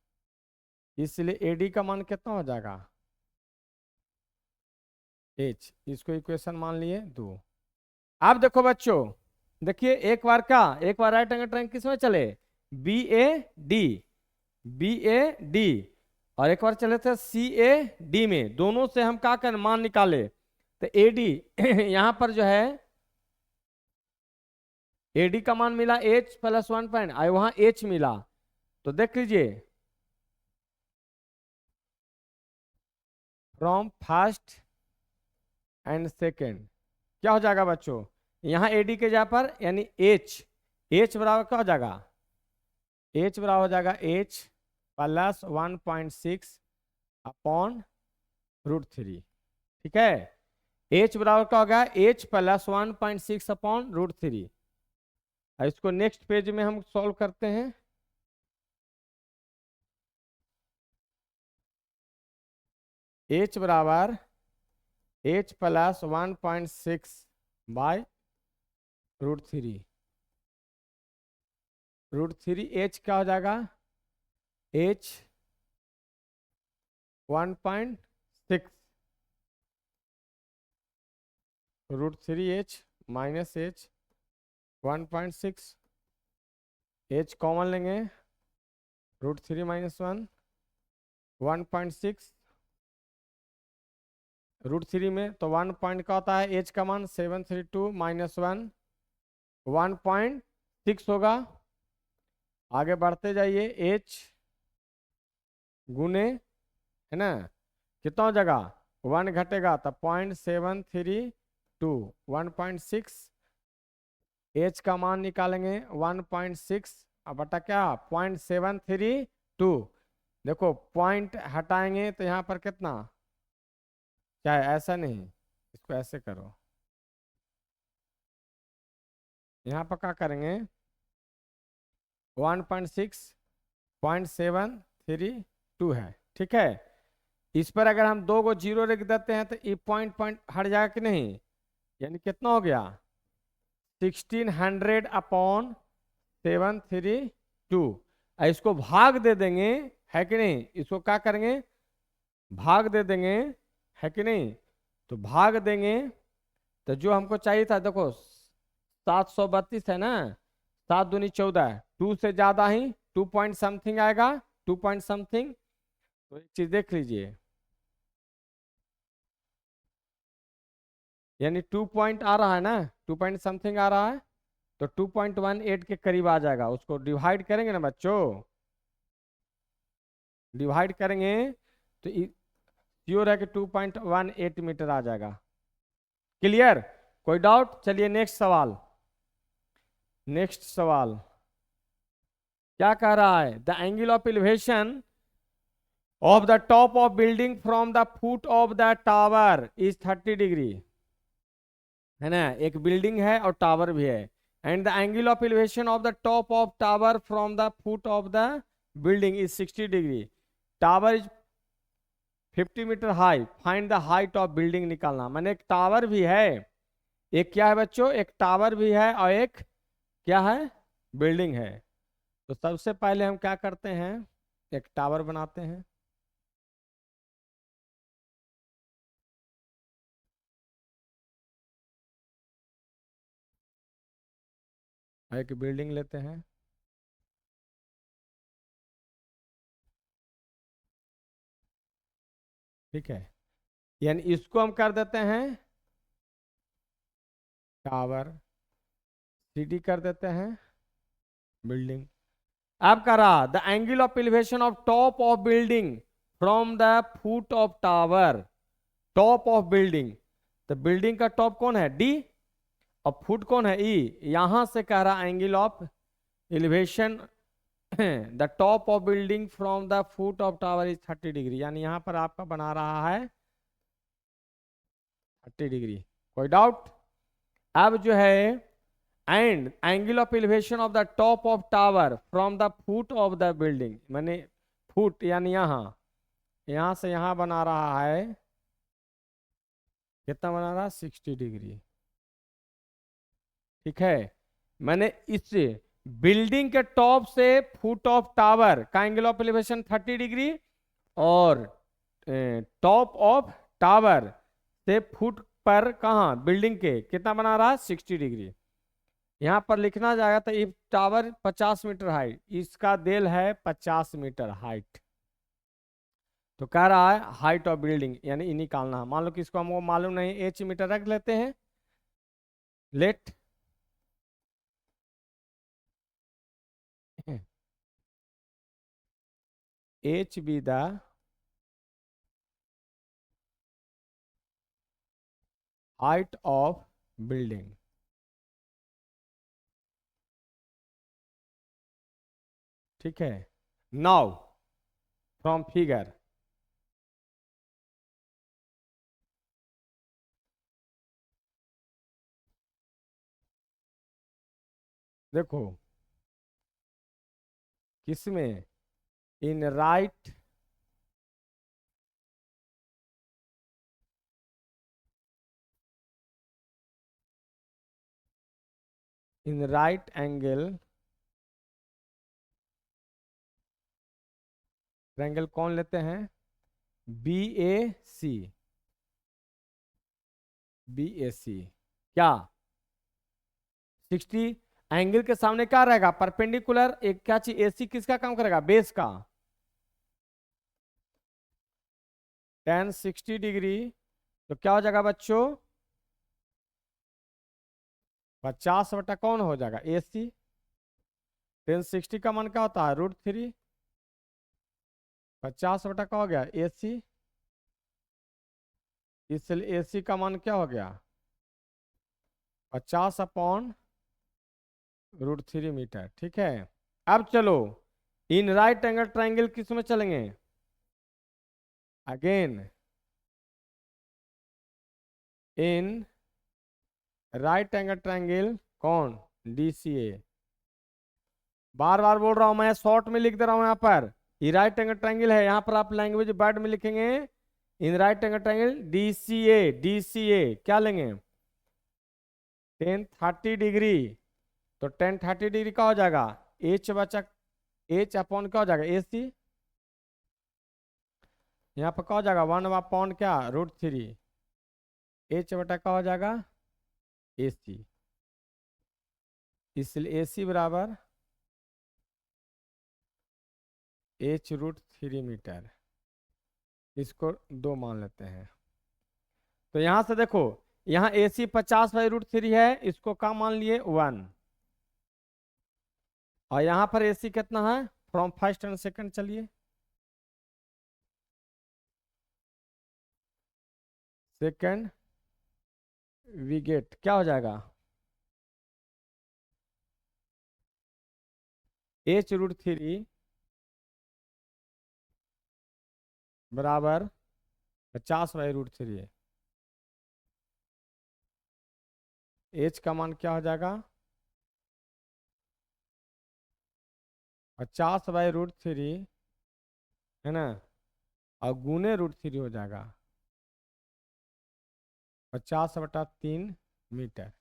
इसलिए ए डी का मान कितना हो जाएगा एच, इसको इक्वेशन मान लिए 2। अब देखो बच्चों, देखिए एक बार क्या, एक बार राइट एंगल ट्रायंगल किस में चले, B A D, B A D, और एक बार चले थे सी ए डी में, दोनों से हम क्या कर मान निकाले, तो ए डी यहां पर जो है ए डी का मान मिला एच प्लस 1 पॉइंट, वहां एच मिला, तो देख लीजिए फ्रॉम फर्स्ट एंड सेकेंड क्या हो जाएगा बच्चों, यहाँ एडी के जगह पर यानी एच, एच बराबर क्या हो जाएगा, एच बराबर हो जाएगा एच प्लस 1.6 अपॉन √3, ठीक है, एच बराबर क्या होगा एच प्लस 1.6 अपॉन √3। इसको नेक्स्ट पेज में हम सॉल्व करते हैं। एच बराबर एच प्लस 1.6 बाय √3, √3 एच क्या हो जाएगा H 1.6 √3 H minus H 1.6, H common लेंगे, √3 माइनस 1 1.6, √3 में तो 1 पॉइंट का होता है एच का मान 732 माइनस 1 1.6 होगा। आगे बढ़ते जाइए, एच गुने है ना कितना हो जाएगा 1 घटेगा तो 0.732, 1.6 एच का मान निकालेंगे 1.6 अब बटा क्या 0.732। देखो पॉइंट हटाएंगे तो यहाँ पर कितना, क्या है? ऐसा नहीं, इसको ऐसे करो, यहाँ पर क्या करेंगे 1.6 0.732 है, ठीक है। इस पर अगर हम दो को जीरो लिख देते हैं तो ये पॉइंट पॉइंट हट जाएगा कि नहीं, यानी कितना हो गया 1600/732। इसको भाग दे देंगे, है कि नहीं, इसको क्या करेंगे भाग दे देंगे, है कि नहीं। तो भाग देंगे तो जो हमको चाहिए था, देखो 732 है ना, 7 दूनी 14, 2 से ज्यादा ही 2 पॉइंट समथिंग आएगा, 2 पॉइंट समथिंग। तो एक चीज देख लीजिए, यानी 2 पॉइंट आ रहा है ना, 2 पॉइंट समथिंग आ रहा है, तो 2.18 के करीब आ जाएगा। उसको डिवाइड करेंगे ना बच्चों, डिवाइड करेंगे तो श्योर है कि 2.18 मीटर आ जाएगा। क्लियर, कोई डाउट? चलिए नेक्स्ट सवाल, नेक्स्ट सवाल क्या कह रहा है, the angle of elevation of the top of building from the foot of the tower is 30 degree, है ना, एक बिल्डिंग है और टावर भी है। And the angle of elevation of the top of tower from the foot of the building is 60 degree. Tower is 50 meter high, find the height of building निकालना। मैंने एक टावर भी है, एक क्या है बच्चों, एक टावर भी है और एक क्या है, बिल्डिंग है। तो सबसे पहले हम क्या करते हैं, एक टावर बनाते हैं, और एक बिल्डिंग लेते हैं, ठीक है। यानी इसको हम कर देते हैं टावर, सीडी कर देते हैं बिल्डिंग। अब करा the angle of elevation of top of building from the foot of tower, top of building, तो बिल्डिंग का टॉप कौन है डी और फुट कौन है ई। यहां से कह रहा angle of elevation the top of building from the foot of tower is 30 degree, यानी यहां पर आपका बना रहा है 30 डिग्री। कोई डाउट? अब जो है and angle of elevation of the top of tower from the foot of the building, मैंने फुट यानी यहां, यहां से यहां बना रहा है कितना, बना रहा है 60 डिग्री, ठीक है। मैंने इस बिल्डिंग के टॉप से फुट ऑफ टावर का एंगल ऑफ एलिवेशन 30 डिग्री और टॉप ऑफ टावर से फुट पर कहा बिल्डिंग के कितना बना रहा है 60 डिग्री। यहां पर लिखना जाएगा तो ये टावर 50 मीटर हाइट, इसका देल है 50 मीटर हाइट। तो कह रहा है हाइट ऑफ बिल्डिंग यानी ये निकालना है। मान लो कि इसको हमको मालूम नहीं, एच मीटर रख लेते हैं, let H be the height of building, ठीक है। नाउ फ्रॉम फिगर, देखो किसमें, in right in right angle कौन लेते हैं, बी ए सी, बी ए सी क्या 60 एंगल के सामने क्या रहेगा परपेंडिकुलर, एक क्या चीज एसी किसका काम करेगा बेस का, tan 60 डिग्री। तो क्या हो जाएगा बच्चों 50 बटा कौन हो जाएगा ए सी, tan 60 का मान क्या होता है √3, 50 बटा का हो गया ए सी, इसलिए ए सी का मान क्या हो गया 50/√3। √3 मीटर। ठीक है, अब चलो इन राइट एंगल ट्राइंगल किस में चलेंगे? Again in right angle triangle कौन? DCA। बार बार बोल रहा हूं मैं, शॉर्ट में लिख दे रहा हूं यहाँ पर। ये राइट एंगल ट्राइंगल है, यहाँ पर आप लैंग्वेज वर्ड में लिखेंगे इन right angle triangle DCA। DCA क्या लेंगे? Ten 30 degree. तो टेन 30 डिग्री का हो जाएगा H बचा, H अपॉन क्या हो जाएगा? AC। यहाँ पर क्या हो जाएगा? 1 अपॉन क्या? √3। H बटा क्या हो जाएगा? AC। इसलिए AC बराबर H√3 मीटर। इसको 2 मान लेते हैं। तो यहां से देखो, यहाँ AC 50/√3 है, इसको क्या मान लिए? 1। और यहाँ पर AC कितना है? फ्रॉम फर्स्ट एंड सेकंड चलिए, सेकंड वी गेट क्या हो जाएगा? H√3 बराबर 50/√3। H का मान क्या हो जाएगा? 50/√3 है ना, और गुने √3 हो जाएगा 50/3 मीटर।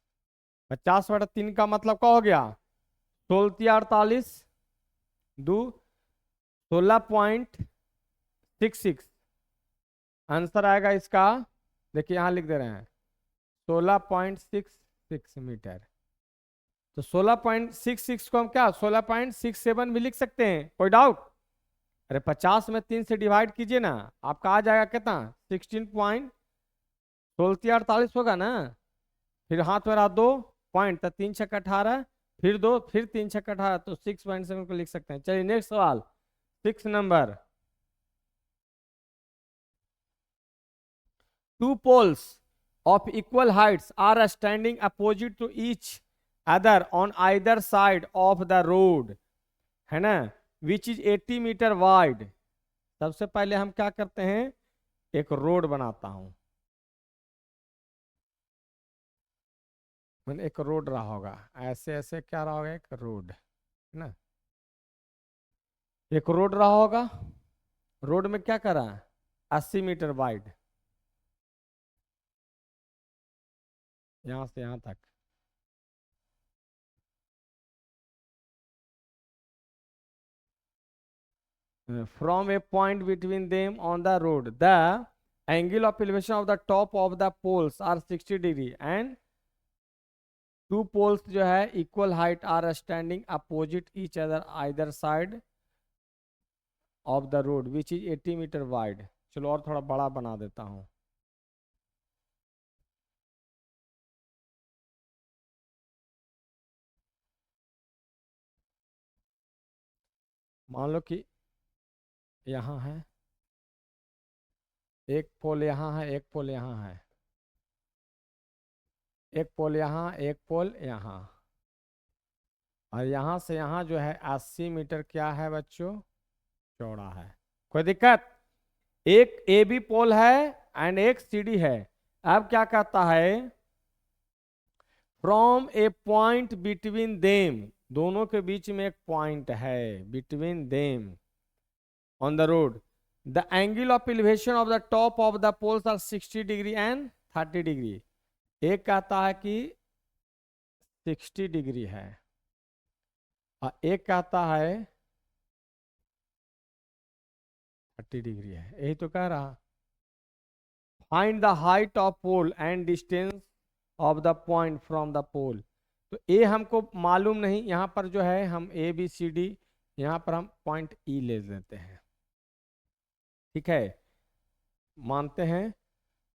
50/3 का मतलब क्या हो गया? 16×48 2 16.66 आंसर आएगा इसका। देखिए यहाँ लिख दे रहे हैं 16.66 मीटर। तो 16.66 को हम क्या 16.67 भी लिख सकते हैं, कोई डाउट? अरे 50 में 3 से डिवाइड कीजिए ना, आपका आ जाएगा कितना? 16.1648 होगा ना। फिर हाथ में रहा 2 पॉइंट, तो 3 छक्का 18, फिर 2, फिर 3 छक्का 18, तो 6.7 को लिख सकते हैं। चलिए नेक्स्ट सवाल, 6 number. Two poles of equal heights are standing opposite to each other on either side of the road, है ना, which is 80 मीटर wide। सबसे पहले हम क्या करते हैं? एक रोड बनाता हूं। मैंने एक रोड रहा होगा, ऐसे ऐसे क्या रहा होगा? एक रोड है ना, एक रोड रहा होगा। रोड में क्या करा? 80 मीटर वाइड, यहां से यहां तक। From a point between them on the road, the angle of elevation of the top of the poles are 60 degree and two poles जो है equal height are standing opposite each other either side of the road which is 80 meter wide। चलो और थोड़ा बड़ा बना देता हूं। मान लो कि यहाँ है एक पोल, यहाँ है एक पोल, यहाँ है एक पोल, यहाँ एक पोल, यहाँ, और यहाँ से यहाँ जो है 80 मीटर क्या है बच्चों? चौड़ा है। कोई दिक्कत? एक ए बी पोल है एंड एक CD है। अब क्या कहता है? From a point between them, दोनों के बीच में एक पॉइंट है, between them on the road, the angle of elevation of the top of the poles are 60 degree and 30 degree. एक कहता है कि 60 डिग्री है और एक कहता है 30 डिग्री है। यही तो कह रहा। Find the height of pole and distance of the point from the pole. तो ए हमको मालूम नहीं, यहाँ पर जो है हम ABCD, यहाँ पर हम पॉइंट E ले लेते हैं। ठीक है, मानते हैं।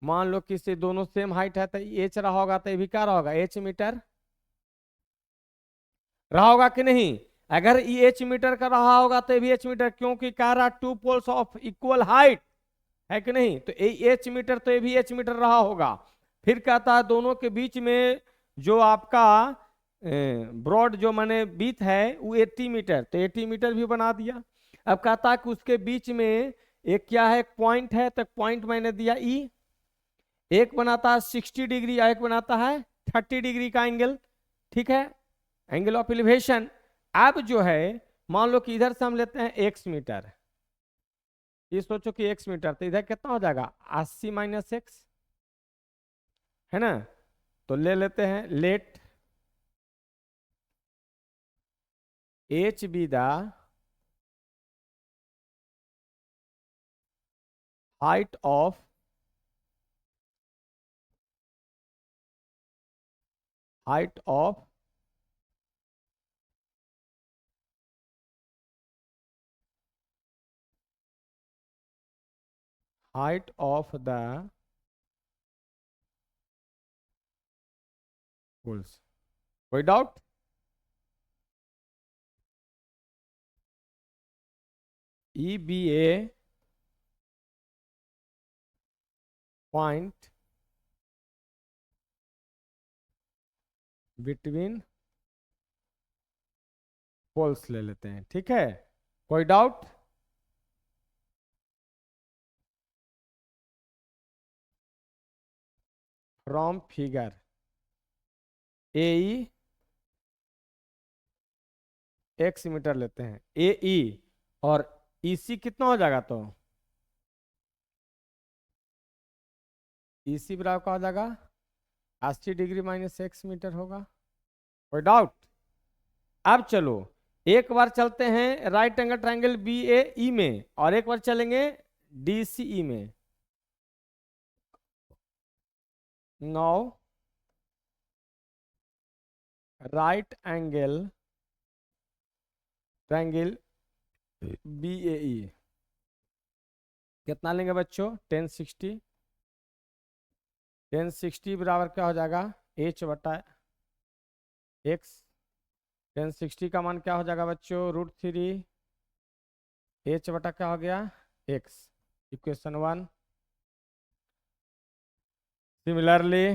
मान लो कि से दोनों सेम हाइट है, तो H रहा होगा, तो ये भी क्या रहा होगा? H मीटर रहा होगा कि नहीं? अगर ये H मीटर का रहा होगा तो ये भी H मीटर, क्योंकि कह रहा two poles of equal height, है कि नहीं? तो ये H मीटर, तो ये भी H मीटर रहा होगा। फिर कहता है दोनों के बीच में जो आपका ब्रॉड जो मैंने बीथ है वो 80 मीटर, तो 80 मीटर भी बना दिया। अब कहता कि उसके बीच में एक क्या है, एक पॉइंट है, तो पॉइंट मैंने दिया ई। एक बनाता है 60 डिग्री, एक बनाता है 30 डिग्री का एंगल, ठीक है, एंगल ऑफ एलिवेशन। अब जो है मान लो कि इधर से हम लेते हैं x मीटर, ये सोचो कि x मीटर, तो इधर कितना हो जाएगा 80 माइनस एक्स, है ना। तो ले लेते हैं, let h be the height of height of height of the poles. कोई doubt? E be a point between poles ले लेते हैं, ठीक है। कोई doubt? From figure A E X meter लेते हैं, ए ई और ई सी कितना हो जाएगा, तो ई सी बराबर का हो जाएगा 80 डिग्री माइनस एक्स मीटर होगा। कोई डाउट? अब चलो एक बार चलते हैं right angle triangle B A E में, और एक बार चलेंगे डी सी ई में। Now right angle triangle B A E कितना लेंगे बच्चों, 1060। 1060 बराबर क्या हो जाएगा, h बटा x। 1060 का मान क्या हो जाएगा बच्चों, √3 h बटा क्या हो गया, x। Equation 1। Similarly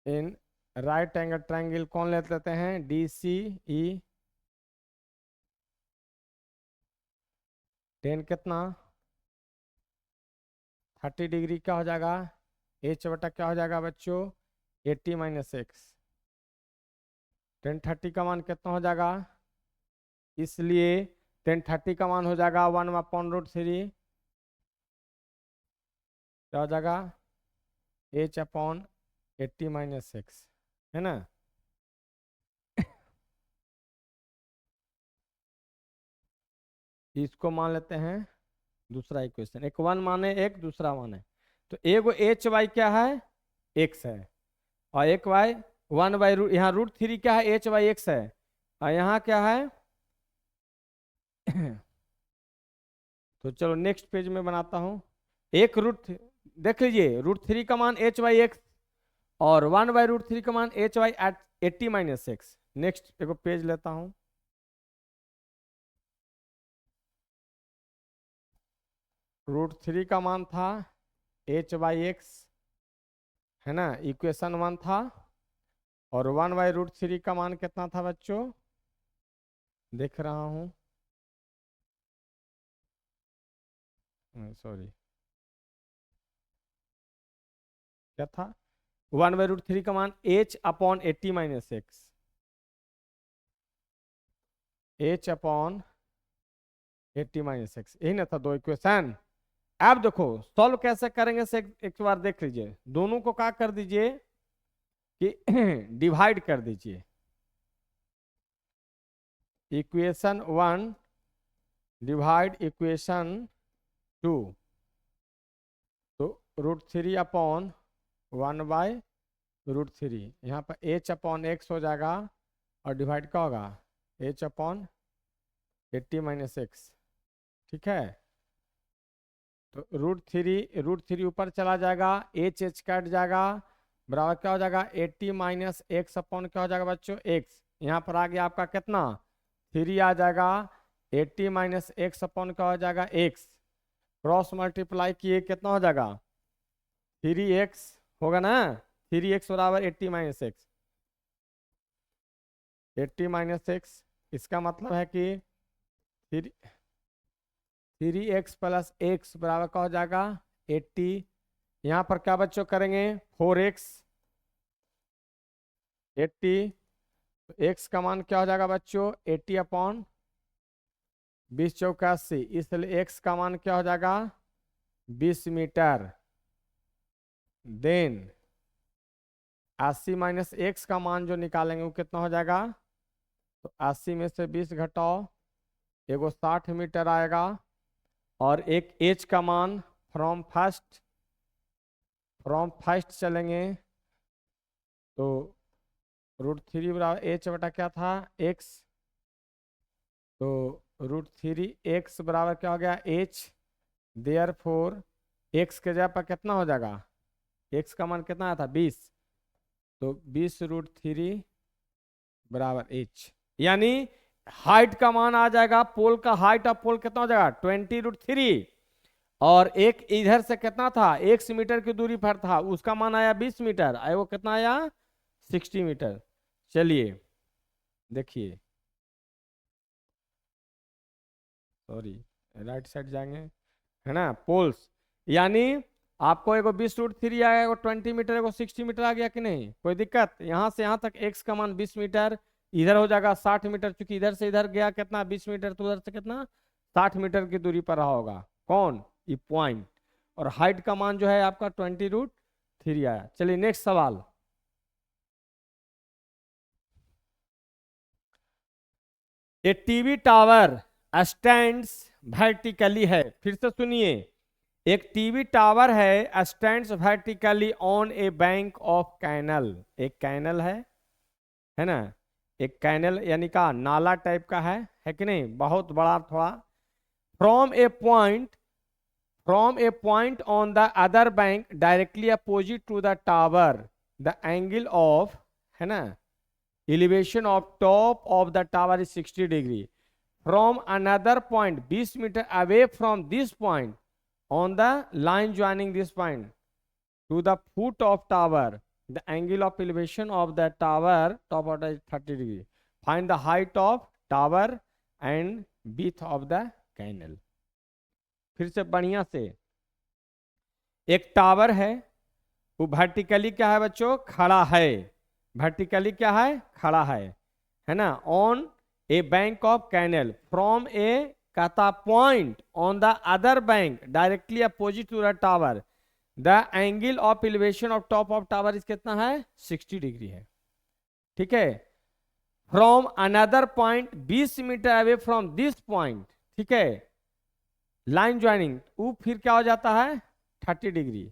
in right angle triangle कौन ले लेते हैं, डी सी ई। 10 कितना 30 डिग्री क्या हो जाएगा, h बटा क्या हो जाएगा बच्चों, 80 माइनस एक्स। 1030 का मान कितना हो जाएगा, इसलिए 1030 का मान हो जाएगा 1/√3 क्या हो जाएगा, h/80 माइनस एक्स, है ना। इसको मान लेते हैं दूसरा इक्वेशन, एक 1 माने एक दूसरा माने, तो एगो एच वाई क्या है, एक्स है, और एक वाई 1/√, यहाँ √3 क्या है, एच वाई एक्स है, और यहाँ क्या है तो चलो नेक्स्ट पेज में बनाता हूँ। एक रूट देख लीजिए, √3 का मान h/x और 1/√3 का मान h/80 माइनस एक्स। नेक्स्ट एक पेज लेता हूँ, √3 का मान था h/x, है ना, इक्वेशन 1 था, और 1/√3 का मान कितना था बच्चों, देख रहा हूँ, सॉरी क्या था, 1/√3 का मान h/80 minus x, h/80 minus x, यही ना था दो इक्वेशन। अब देखो सॉल्व कैसे करेंगे से एक बार देख लीजिए, दोनों को क्या कर दीजिए कि डिवाइड कर दीजिए, इक्वेशन 1 डिवाइड इक्वेशन 2, तो √3/1/√3, यहाँ पर h/x हो जाएगा, और डिवाइड क्या होगा, h/80 माइनस एक्स, ठीक है। तो √3 ऊपर चला जाएगा, h कट जाएगा, बराबर क्या हो जाएगा, 80 माइनस एक्स अपॉन क्या हो जाएगा बच्चों, एक्स। यहाँ पर आ गया आपका कितना 3 आ जाएगा, 80 माइनस एक्स अपॉन क्या हो जाएगा, एक्स। क्रॉस मल्टीप्लाई किए कितना हो जाएगा, 3x होगा ना, 3x बराबर 80 - x, 80 - x, इसका मतलब है कि 3x + x बराबर क्या हो जाएगा 80। यहाँ पर क्या बच्चों करेंगे 4x 80, x का मान क्या हो जाएगा बच्चों 80/20 × 80, इसलिए x का मान क्या हो जाएगा 20 मीटर। देन 80 - x का मान जो निकालेंगे वो कितना हो जाएगा, तो 80 में से 20 घटाओ, एगो 60 मीटर आएगा। और एक h का मान फ्रॉम फर्स्ट चलेंगे तो √3 बराबर h बटा क्या था x, तो √3x बराबर क्या हो गया h। देयरफॉर x के जगह पर कितना हो जाएगा, x का मान कितना आया था 20, तो 20 √3 बराबर h। यानी हाइट का मान आ जाएगा, पोल का हाइट ऑफ पोल कितना हो जाएगा 20 √3, और एक इधर से कितना था 1 मीटर की दूरी पर था, उसका मान आया 20 मीटर, आया वो कितना आया 60 मीटर। चलिए देखिए, सॉरी राइट साइड जाएंगे, है ना पोल्स। यानी आपको एगो 20 √3 आया, एगो 20 मीटर, एगो 60 मीटर आ गया कि नहीं, कोई दिक्कत। यहाँ से यहाँ तक x का मान 20 मीटर, इधर हो जाएगा 60 मीटर, क्योंकि इधर से इधर गया कितना 20 मीटर, तो उधर से कितना 60 मीटर की दूरी पर रहा होगा कौन, ये पॉइंट। और हाइट का मान जो है आपका 20 √3 आया। चलिए नेक्स्ट सवाल, a TV tower stands vertically है, फिर से सुनिए, एक टीवी टावर है stands vertically on a bank of canal, एक कैनल है ना, एक कैनल यानी का नाला टाइप का है कि नहीं, बहुत बड़ा थोड़ा। From a point on the other bank directly opposite to the tower, the angle of, है ना, elevation of top of the tower is 60 degree. From another point 20 meter away from this point on the line joining this point to the foot of tower, the angle of elevation of the tower top of is 30 degree. Find the height of tower and width of the canal. फिर से बढ़िया से, एक tower है, वो vertically क्या है बच्चों खड़ा है, वर्टिकली क्या है खड़ा है ना, on a bank of canal, from a कहता point on the other bank directly opposite to the tower, the angle of elevation of top of tower is कितना है 60 डिग्री है, ठीक है। From another point 20 metre away from this point, ठीक है, line joining, वो फिर क्या हो जाता है 30 degree.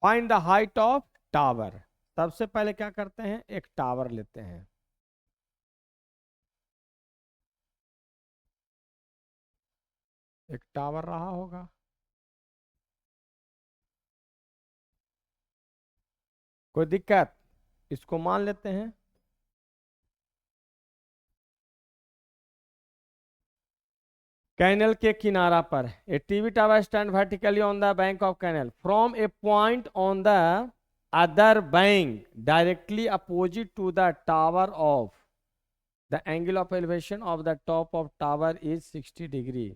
Find the height of tower, सबसे पहले क्या करते हैं एक टावर लेते हैं, एक टावर रहा होगा, कोई दिक्कत, इसको मान लेते हैं। कैनल के किनारा पर a TV tower stand vertically on the bank of canal from a point on the other bank directly opposite to the tower of, the angle of elevation of the top of tower is 60 degree.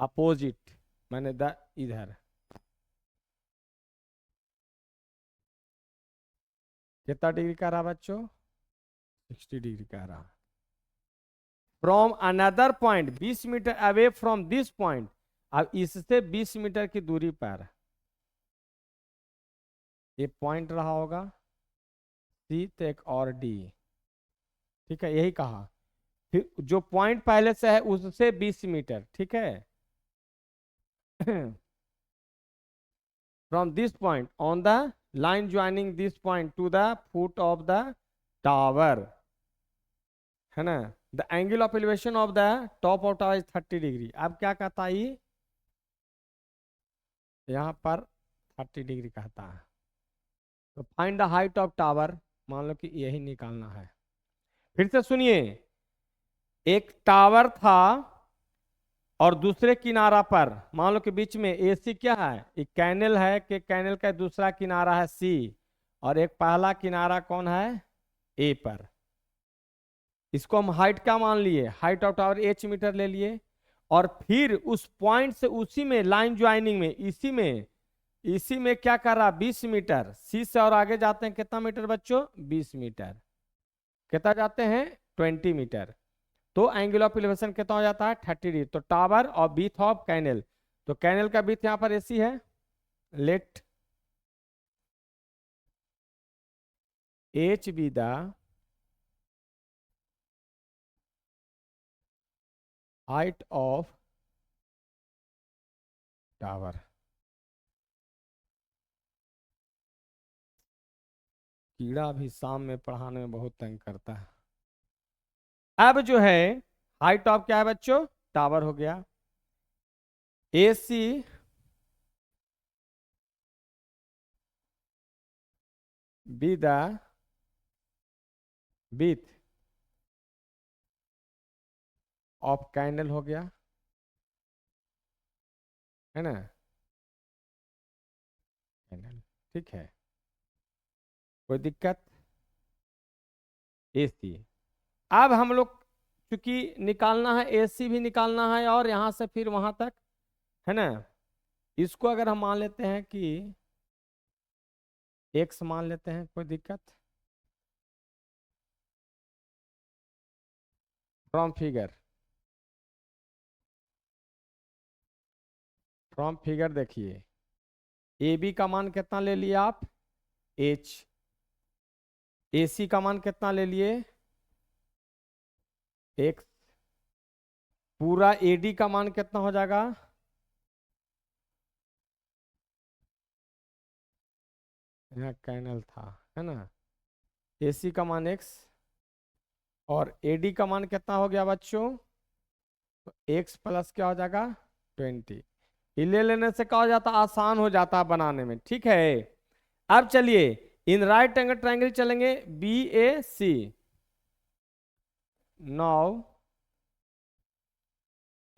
Opposite मैंने द इधर कितना degree का रहा बच्चों 60 degree का रहा। From another point 20 metre away from this point, अब इससे 20 मीटर की दूरी पर ये पॉइंट रहा होगा सी तक और डी, ठीक है, यही कहा। फिर जो पॉइंट पहले से है उससे 20 मीटर, ठीक है, from this point on the line joining this point two the foot of the tower, है ना, the angle of elevation of the top of tower is 30 degree. अब क्या कहता है यहाँ पर 30 डिग्री कहता है, तो find the height of tower, मान लो कि यही निकालना है। फिर से सुनिए, एक टावर था और दूसरे किनारा पर मान लो कि बीच में AC क्या है, एक कैनल है कि कैनल का दूसरा किनारा है C, और एक पहला किनारा कौन है, A पर। इसको हम हाइट क्या मान लिए, height of tower H meter ले लिए। और फिर उस पॉइंट से उसी में लाइन ज्वाइनिंग में इसी में क्या कर रहा, 20 मीटर, C से और आगे जाते हैं कितना मीटर बच्चों, 20 मीटर। कितना जाते हैं, 20 मीटर। तो एंगल ऑफ एलिवेशन कितना हो जाता है, 30 डिग्री। तो टावर और बीथ ऑफ कैनल, तो कैनल का बीथ यहाँ पर AC है। Let H be the height of tower. कीड़ा भी शाम में पढ़ाने में बहुत तंग करता है। अब जो है हाइट ऑफ क्या है बच्चों, टावर हो गया। AC be the width of candle हो गया, है ना, कैंडल। ठीक है, कोई दिक्कत। AC अब हम लोग चूंकि निकालना है, AC भी निकालना है और यहां से फिर वहां तक, है ना। इसको अगर हम मान लेते हैं कि X मान लेते हैं, कोई दिक्कत। फ्रॉम फिगर देखिए, AB का मान कितना ले लिया आप, H। AC का मान कितना ले लिए, X। पूरा AD का मान कितना हो जाएगा, यहाँ कैनल था, है ना। AC का मान X और AD का मान कितना हो गया बच्चों, तो X प्लस क्या हो जाएगा, 20। ये ले लेने से क्या हो जाता, आसान हो जाता है बनाने में, ठीक है। अब चलिए इन राइट एंगल ट्रायंगल चलेंगे, BAC। Now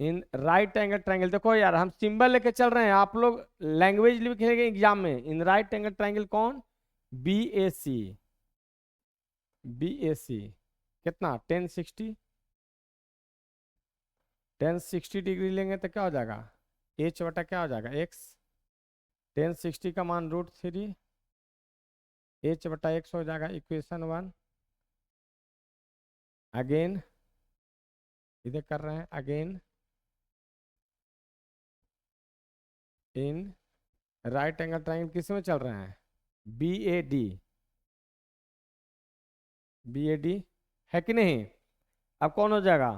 in right angle triangle, देखो यार हम सिंबल लेके चल रहे हैं, आप लोग लैंग्वेज लिखेंगे एग्जाम में। इन राइट एंगल ट्रायंगल कौन, BAC। BAC कितना, 1060 डिग्री लेंगे तो क्या हो जाएगा, H बटा क्या हो जाएगा, X। 1060 का मान √3, H बटा X हो जाएगा, इक्वेशन 1। अगेन इधर कर रहे हैं, again in right angle triangle किस में चल रहे हैं, BAD। BAD है कि नहीं। अब कौन हो जाएगा,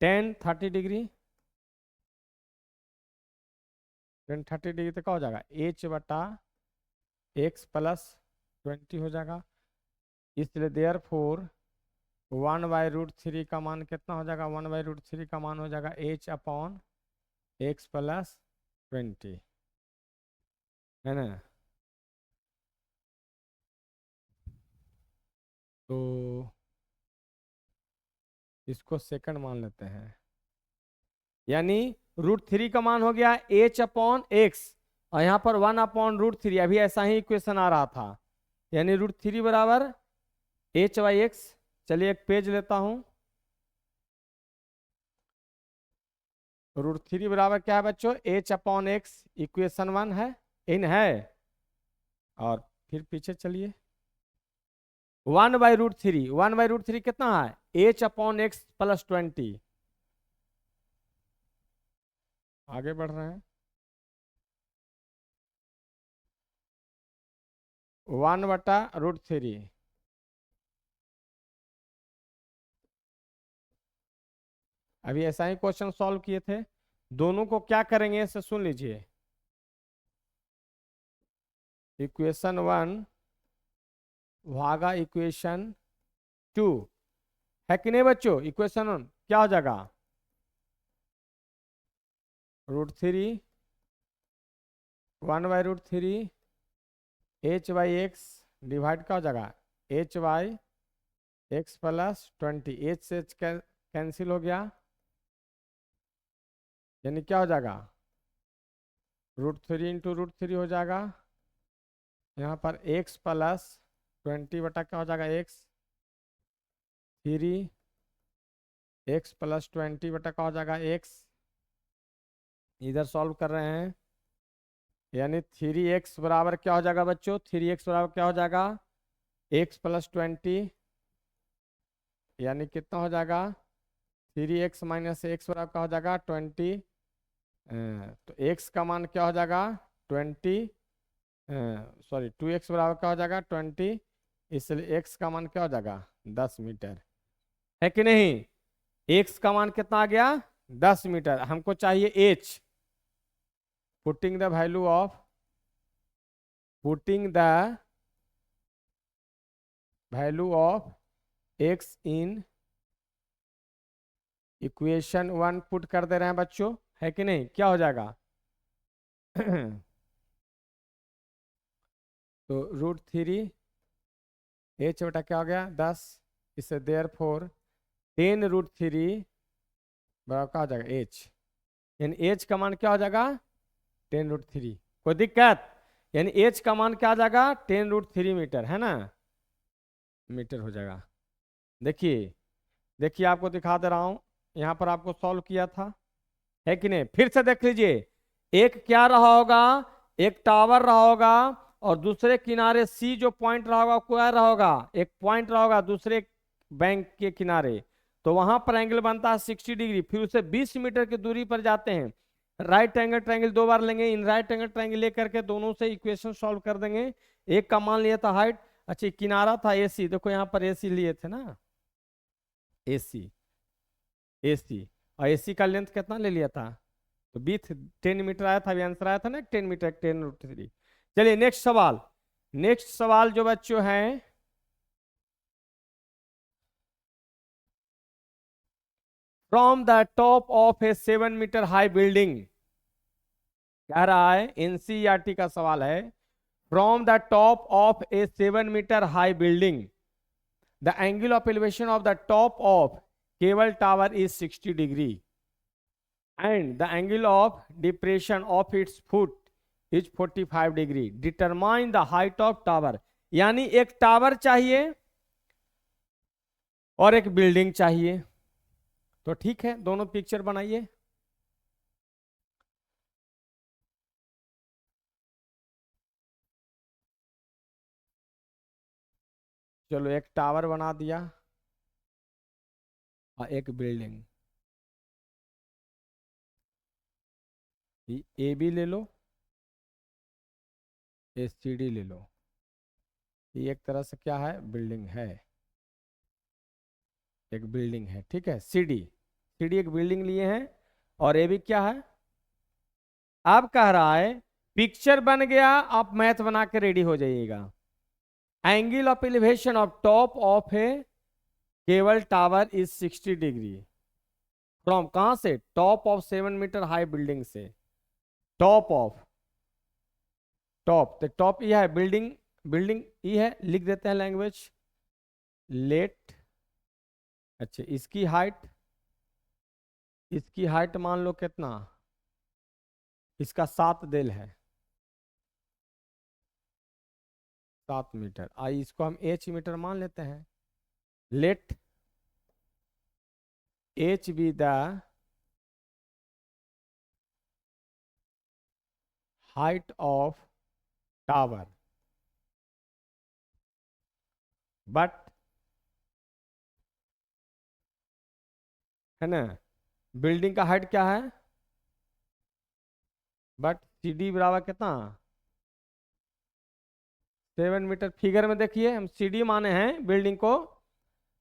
1030 डिग्री, 1030 डिग्री तो क्या हो जाएगा, H बटा X प्लस 20 हो जाएगा। इसलिए देयर फोर 1/√3 का मान कितना हो जाएगा, 1/√3 का मान हो जाएगा H अपॉन X प्लस 20, है ना। तो इसको सेकंड मान लेते हैं, यानी √3 का मान हो गया H अपॉन X, और यहाँ पर 1/√3, अभी ऐसा ही इक्वेशन आ रहा था, यानी √3 बराबर H/X। चलिए एक पेज लेता हूं, √3 बराबर क्या है बच्चों, H अपॉन X, इक्वेशन 1 है, इन है। और फिर पीछे चलिए, 1/√3 कितना है, H अपॉन X प्लस 20। आगे बढ़ रहे हैं, 1/√3। अभी ऐसा ही क्वेश्चन सॉल्व किए थे, दोनों को क्या करेंगे इसे सुन लीजिए। इक्वेशन 1 भागा इक्वेशन 2, है कि नहीं बच्चों। इक्वेशन 1 क्या हो जाएगा, √3, 1/√3 H/X डिवाइड क्या हो जाएगा, H/X प्लस 20। H से H कैंसिल हो गया, यानी क्या हो जाएगा, √3 इंटू √3 हो जाएगा। यहाँ पर x प्लस 20 बटा क्या हो जाएगा, x3, x प्लस 20 बटा क्या हो जाएगा, x। इधर सॉल्व कर रहे हैं, यानी 3x बराबर क्या हो जाएगा बच्चों, 3x बराबर क्या हो जाएगा, x प्लस 20, यानी कितना हो जाएगा, 3x माइनस x बराबर क्या हो जाएगा, 20। तो x का मान क्या हो जाएगा, 20, सॉरी 2x बराबर क्या हो जाएगा, 20, इसलिए x का मान क्या हो जाएगा, 10 मीटर, है कि नहीं। x का मान कितना आ गया, 10 मीटर। हमको चाहिए h, putting the value of, putting the value of x in equation 1 put कर दे रहे हैं बच्चों, है कि नहीं, क्या हो जाएगा तो √3 h बटा क्या हो गया, 10, इससे देयरफॉर 10√3 बराबर क्या हो जाएगा, h, यानी h का मान क्या हो जाएगा, 10√3। कोई दिक्कत, यानी h का मान क्या आ जाएगा, 10√3 मीटर, है ना, मीटर हो जाएगा। देखिए देखिए आपको दिखा दे रहा हूं, यहाँ पर आपको सॉल्व किया था, है कि नहीं। फिर से देख लीजिए, एक क्या रहा होगा, एक टावर रहा होगा, और दूसरे किनारे सी जो पॉइंट रहा होगा, क्या रहा होगा, एक पॉइंट रहा होगा दूसरे बैंक के किनारे। तो वहां पर एंगल बनता है 60 डिग्री। फिर उसे 20 मीटर की दूरी पर जाते हैं, राइट एंगल ट्रायंगल 2 बार लेंगे, इन राइट एंगल ट्रायंगल लेकर के दोनों से इक्वेशन सॉल्व कर देंगे। एक का मान लिया था हाइट, अच्छा किनारा था AC, देखो यहाँ पर AC लिए थे ना, AC, AC, और AC का लेंथ कितना ले लिया था, तो 10 मीटर आया था, अभी आंसर आया था ना 10 मीटर, 10√3। चलिए नेक्स्ट सवाल, नेक्स्ट सवाल जो बच्चों हैं, from the top of a 7 meter high building, कह रहा है NCERT का सवाल है, from the top of a 7 meter high building the angle of elevation of the top of cable tower is 60 degree and the angle of depression of its foot is 45 degree, determine the height of tower। यानी एक tower चाहिए और एक building चाहिए, तो ठीक है दोनों पिक्चर बनाइए। चलो एक टावर बना दिया और एक बिल्डिंग, AB ले लो, CD ले लो, ये एक तरह से क्या है, बिल्डिंग है, एक बिल्डिंग है, ठीक है। CD एक बिल्डिंग लिए हैं, और AB क्या है, आप कह रहा है पिक्चर बन गया, आप मैथ बना के रेडी हो जाइएगा। Angle of elevation of top of a cable tower is 60 degree, from कहां से, top of 7 meter high building से, टॉप ऑफ, टॉप तो टॉप ये है, बिल्डिंग बिल्डिंग ये है, लिख देते हैं लैंग्वेज, लेट, अच्छा इसकी हाइट मान लो कितना, इसका 7 दिल है, 7 मीटर, आई इसको हम H मीटर मान लेते हैं। Let H be the height of tower, but, है ना, बिल्डिंग का हाइट क्या है, बट CD बराबर कितना, 7 मीटर। फिगर में देखिए हम CD माने हैं बिल्डिंग को,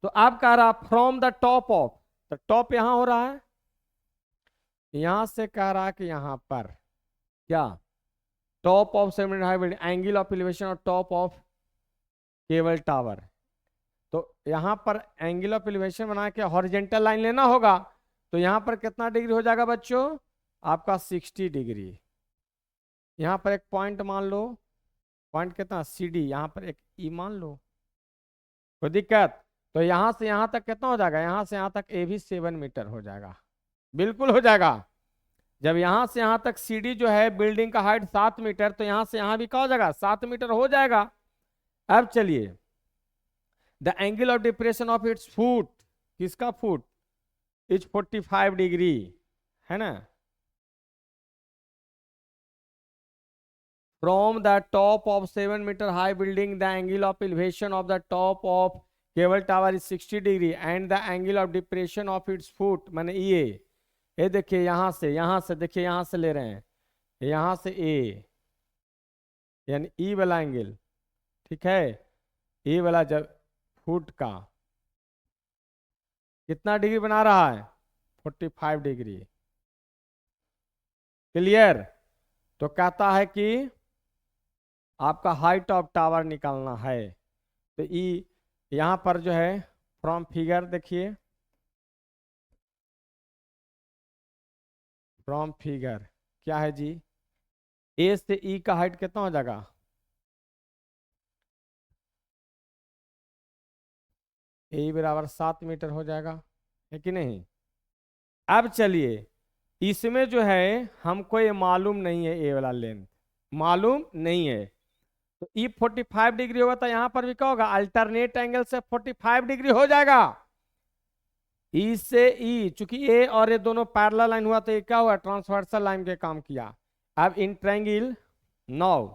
तो आप कह रहा फ्रॉम द टॉप ऑफ, तो टॉप यहां हो रहा है, यहां से कह रहा कि यहां पर क्या, top of 7 meter high building, angle of elevation और टॉप ऑफ केबल टावर। तो यहां पर एंगल ऑफ एलिवेशन बना के हॉरिजेंटल लाइन लेना होगा, तो यहां पर कितना डिग्री हो जाएगा बच्चों, आपका 60 डिग्री। यहां पर एक पॉइंट मान लो, पॉइंट कितना CD, यहां पर एक E मान लो, कोई दिक्कत, तो यहां से यहां तक कितना हो जाएगा, यहां से यहां तक AB 7 मीटर हो जाएगा, बिल्कुल हो जाएगा। जब यहां से यहां तक सीडी जो है बिल्डिंग का हाइट 7 मीटर, तो यहां से यहां भी क्या हो जाएगा, 7 मीटर हो जाएगा। अब चलिए, the angle of depression of its foot, किसका फुट, इज 45 डिग्री, है ना। From the top of 7 meter high building, the angle of elevation of the top of cable tower is 60 degree and the angle of depression of its foot माने ये देखिए यहाँ से देखिए, यहाँ से ले रहे हैं, यहाँ से ए यानी ई वाला एंगल, ठीक है, ए वाला जब फुट का कितना डिग्री बना रहा है, 45 डिग्री। क्लियर। तो कहता है कि आपका हाइट ऑफ टावर निकालना है। तो ई यहां पर जो है फ्रॉम फिगर देखिए, फ्रॉम फिगर क्या है जी, ए से ई का हाइट कितना हो जाएगा, ए बराबर 7 मीटर हो जाएगा, है कि नहीं। अब चलिए, इसमें जो है हमको ये मालूम नहीं है, ए वाला लेंथ मालूम नहीं है, तो ई 45 डिग्री होगा, तो यहां पर भी क्या होगा, अल्टरनेट एंगल से 45 डिग्री हो जाएगा। ई से ई, चूंकि ए और ये दोनों पैरेलल लाइन हुआ, तो ये क्या हुआ, ट्रांसवर्सल लाइन के काम किया। अब in triangle now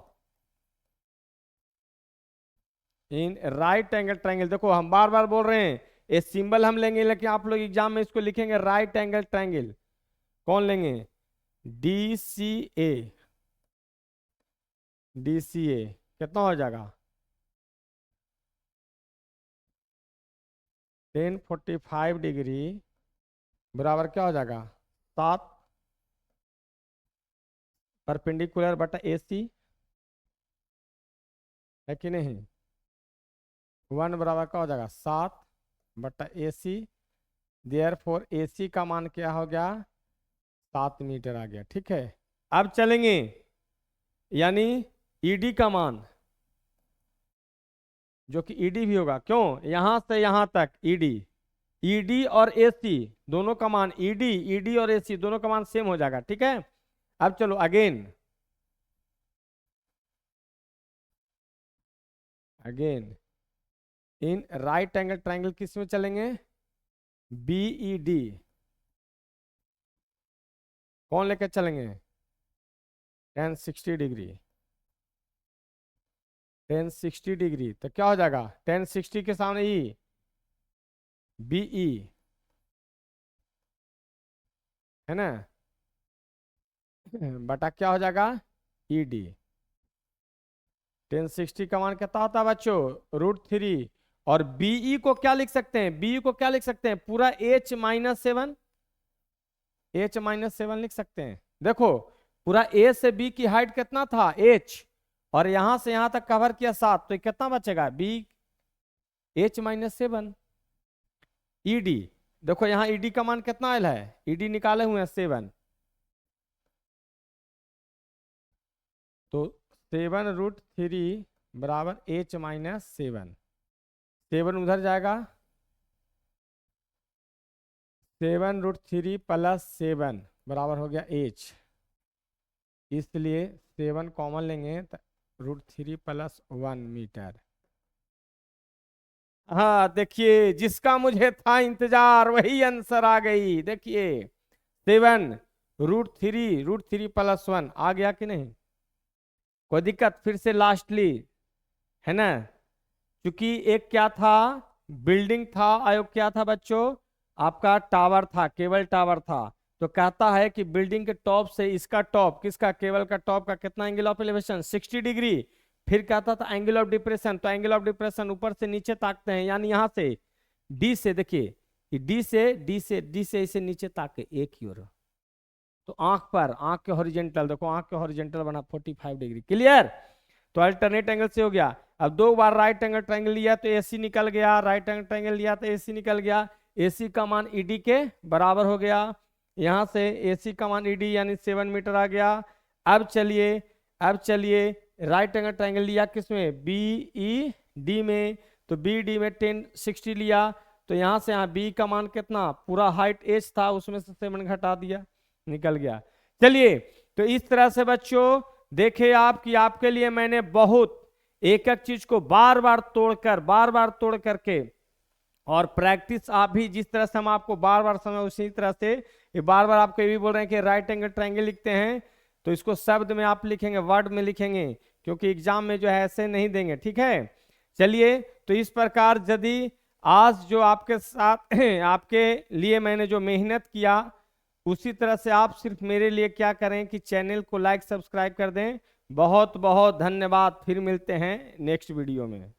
in right angle triangle, देखो हम बार बार बोल रहे हैं ये सिंबल हम लेंगे, लेकिन आप लोग एग्जाम में इसको लिखेंगे राइट एंगल ट्रायंगल। कौन लेंगे, डी सी ए, डी सी ए कितना हो जाएगा, 1045 डिग्री बराबर क्या हो जाएगा, 7 परपेंडिकुलर बटा ए सी, है कि नहीं। 1 बराबर क्या हो जाएगा, 7 बटा ए सी, देयरफॉर ए सी का मान क्या हो गया, 7 मीटर आ गया, ठीक है। अब चलेंगे, यानी ईडी का मान, जो कि ईडी भी होगा, क्यों, यहां से यहां तक ईडी, ईडी और एसी दोनों का मान, ईडी और एसी दोनों का मान सेम हो जाएगा, ठीक है। अब चलो again in right angle triangle किस में चलेंगे, बीईडी, कौन लेकर चलेंगे, 1060 डिग्री, 1060 डिग्री, तो क्या हो जाएगा, 1060 के सामने ई, बीई, है ना, बटा क्या हो जाएगा, ईडी। 1060 का मान कितना होता है बच्चों, √3, और बीई को क्या लिख सकते हैं, बीई को क्या लिख सकते हैं, पूरा H-7, H-7 लिख सकते हैं। देखो पूरा ए से बी की हाइट कितना था, H, और यहां से यहां तक कवर किया 7, तो कितना बचेगा, बी H-7 ईडी। देखो यहां ईडी का मान कितना आयल है, ईडी निकाले हुए हैं 7, तो 7√3 बराबर H-7, 7 उधर जाएगा, 7√3 + 7 बराबर हो गया H, इसलिए 7 कॉमन लेंगे तो √3 + 1 मीटर। हाँ देखिए, जिसका मुझे था इंतजार वही आंसर आ गई, देखिए 7 √3 + 1 आ गया कि नहीं, कोई दिक्कत, फिर से लास्टली, है ना, क्योंकि एक क्या था, बिल्डिंग था, आयोग क्या था बच्चों, आपका टावर था, केबल टावर था। तो कहता है कि बिल्डिंग के टॉप से इसका टॉप, किसका, केबल का टॉप का कितना एंगल ऑफ एलिवेशन, 60 डिग्री। फिर कहता था एंगल ऑफ डिप्रेशन, तो एंगल ऑफ डिप्रेशन ऊपर से नीचे ताकते हैं, यानी यहां से डी से, देखिए डी से इसे नीचे ताके एक ही ओर, तो आंख के हॉरिजेंटल, देखो आंख के हॉरिजेंटल बना 45 डिग्री। क्लियर। तो अल्टरनेट एंगल से हो गया। अब 2 बार राइट एंगल ट्रायंगल लिया तो एसी निकल गया, राइट एंगल ट्रायंगल लिया तो एसी निकल गया, एसी का मान ईडी के बराबर हो गया, यहां से एसी का मान ईडी यानी 7 मीटर आ गया। अब चलिए राइट एंगल ट्रायंगल लिया किसमें, बीई डी में, तो बी डी में 1060 लिया, तो यहां से यहाँ बी का मान कितना, पूरा हाइट एच था उसमें से 7 घटा दिया, निकल गया। चलिए, तो इस तरह से बच्चों देखिए आप कि आपके लिए मैंने बहुत एक एक चीज को बार बार तोड़ करके और प्रैक्टिस आप भी जिस तरह से हम आपको बार बार समय उसी तरह से ये बार बार आपको ये भी बोल रहे हैं कि राइट एंगल ट्रायंगल लिखते हैं तो इसको शब्द में आप लिखेंगे, वर्ड में लिखेंगे, क्योंकि एग्जाम में जो है ऐसे नहीं देंगे, ठीक है। चलिए, तो इस प्रकार यदि आज जो आपके साथ आपके लिए मैंने जो मेहनत किया उसी तरह से आप सिर्फ मेरे लिए क्या करें कि चैनल को लाइक सब्सक्राइब कर दें। बहुत बहुत धन्यवाद। फिर मिलते हैं नेक्स्ट वीडियो में।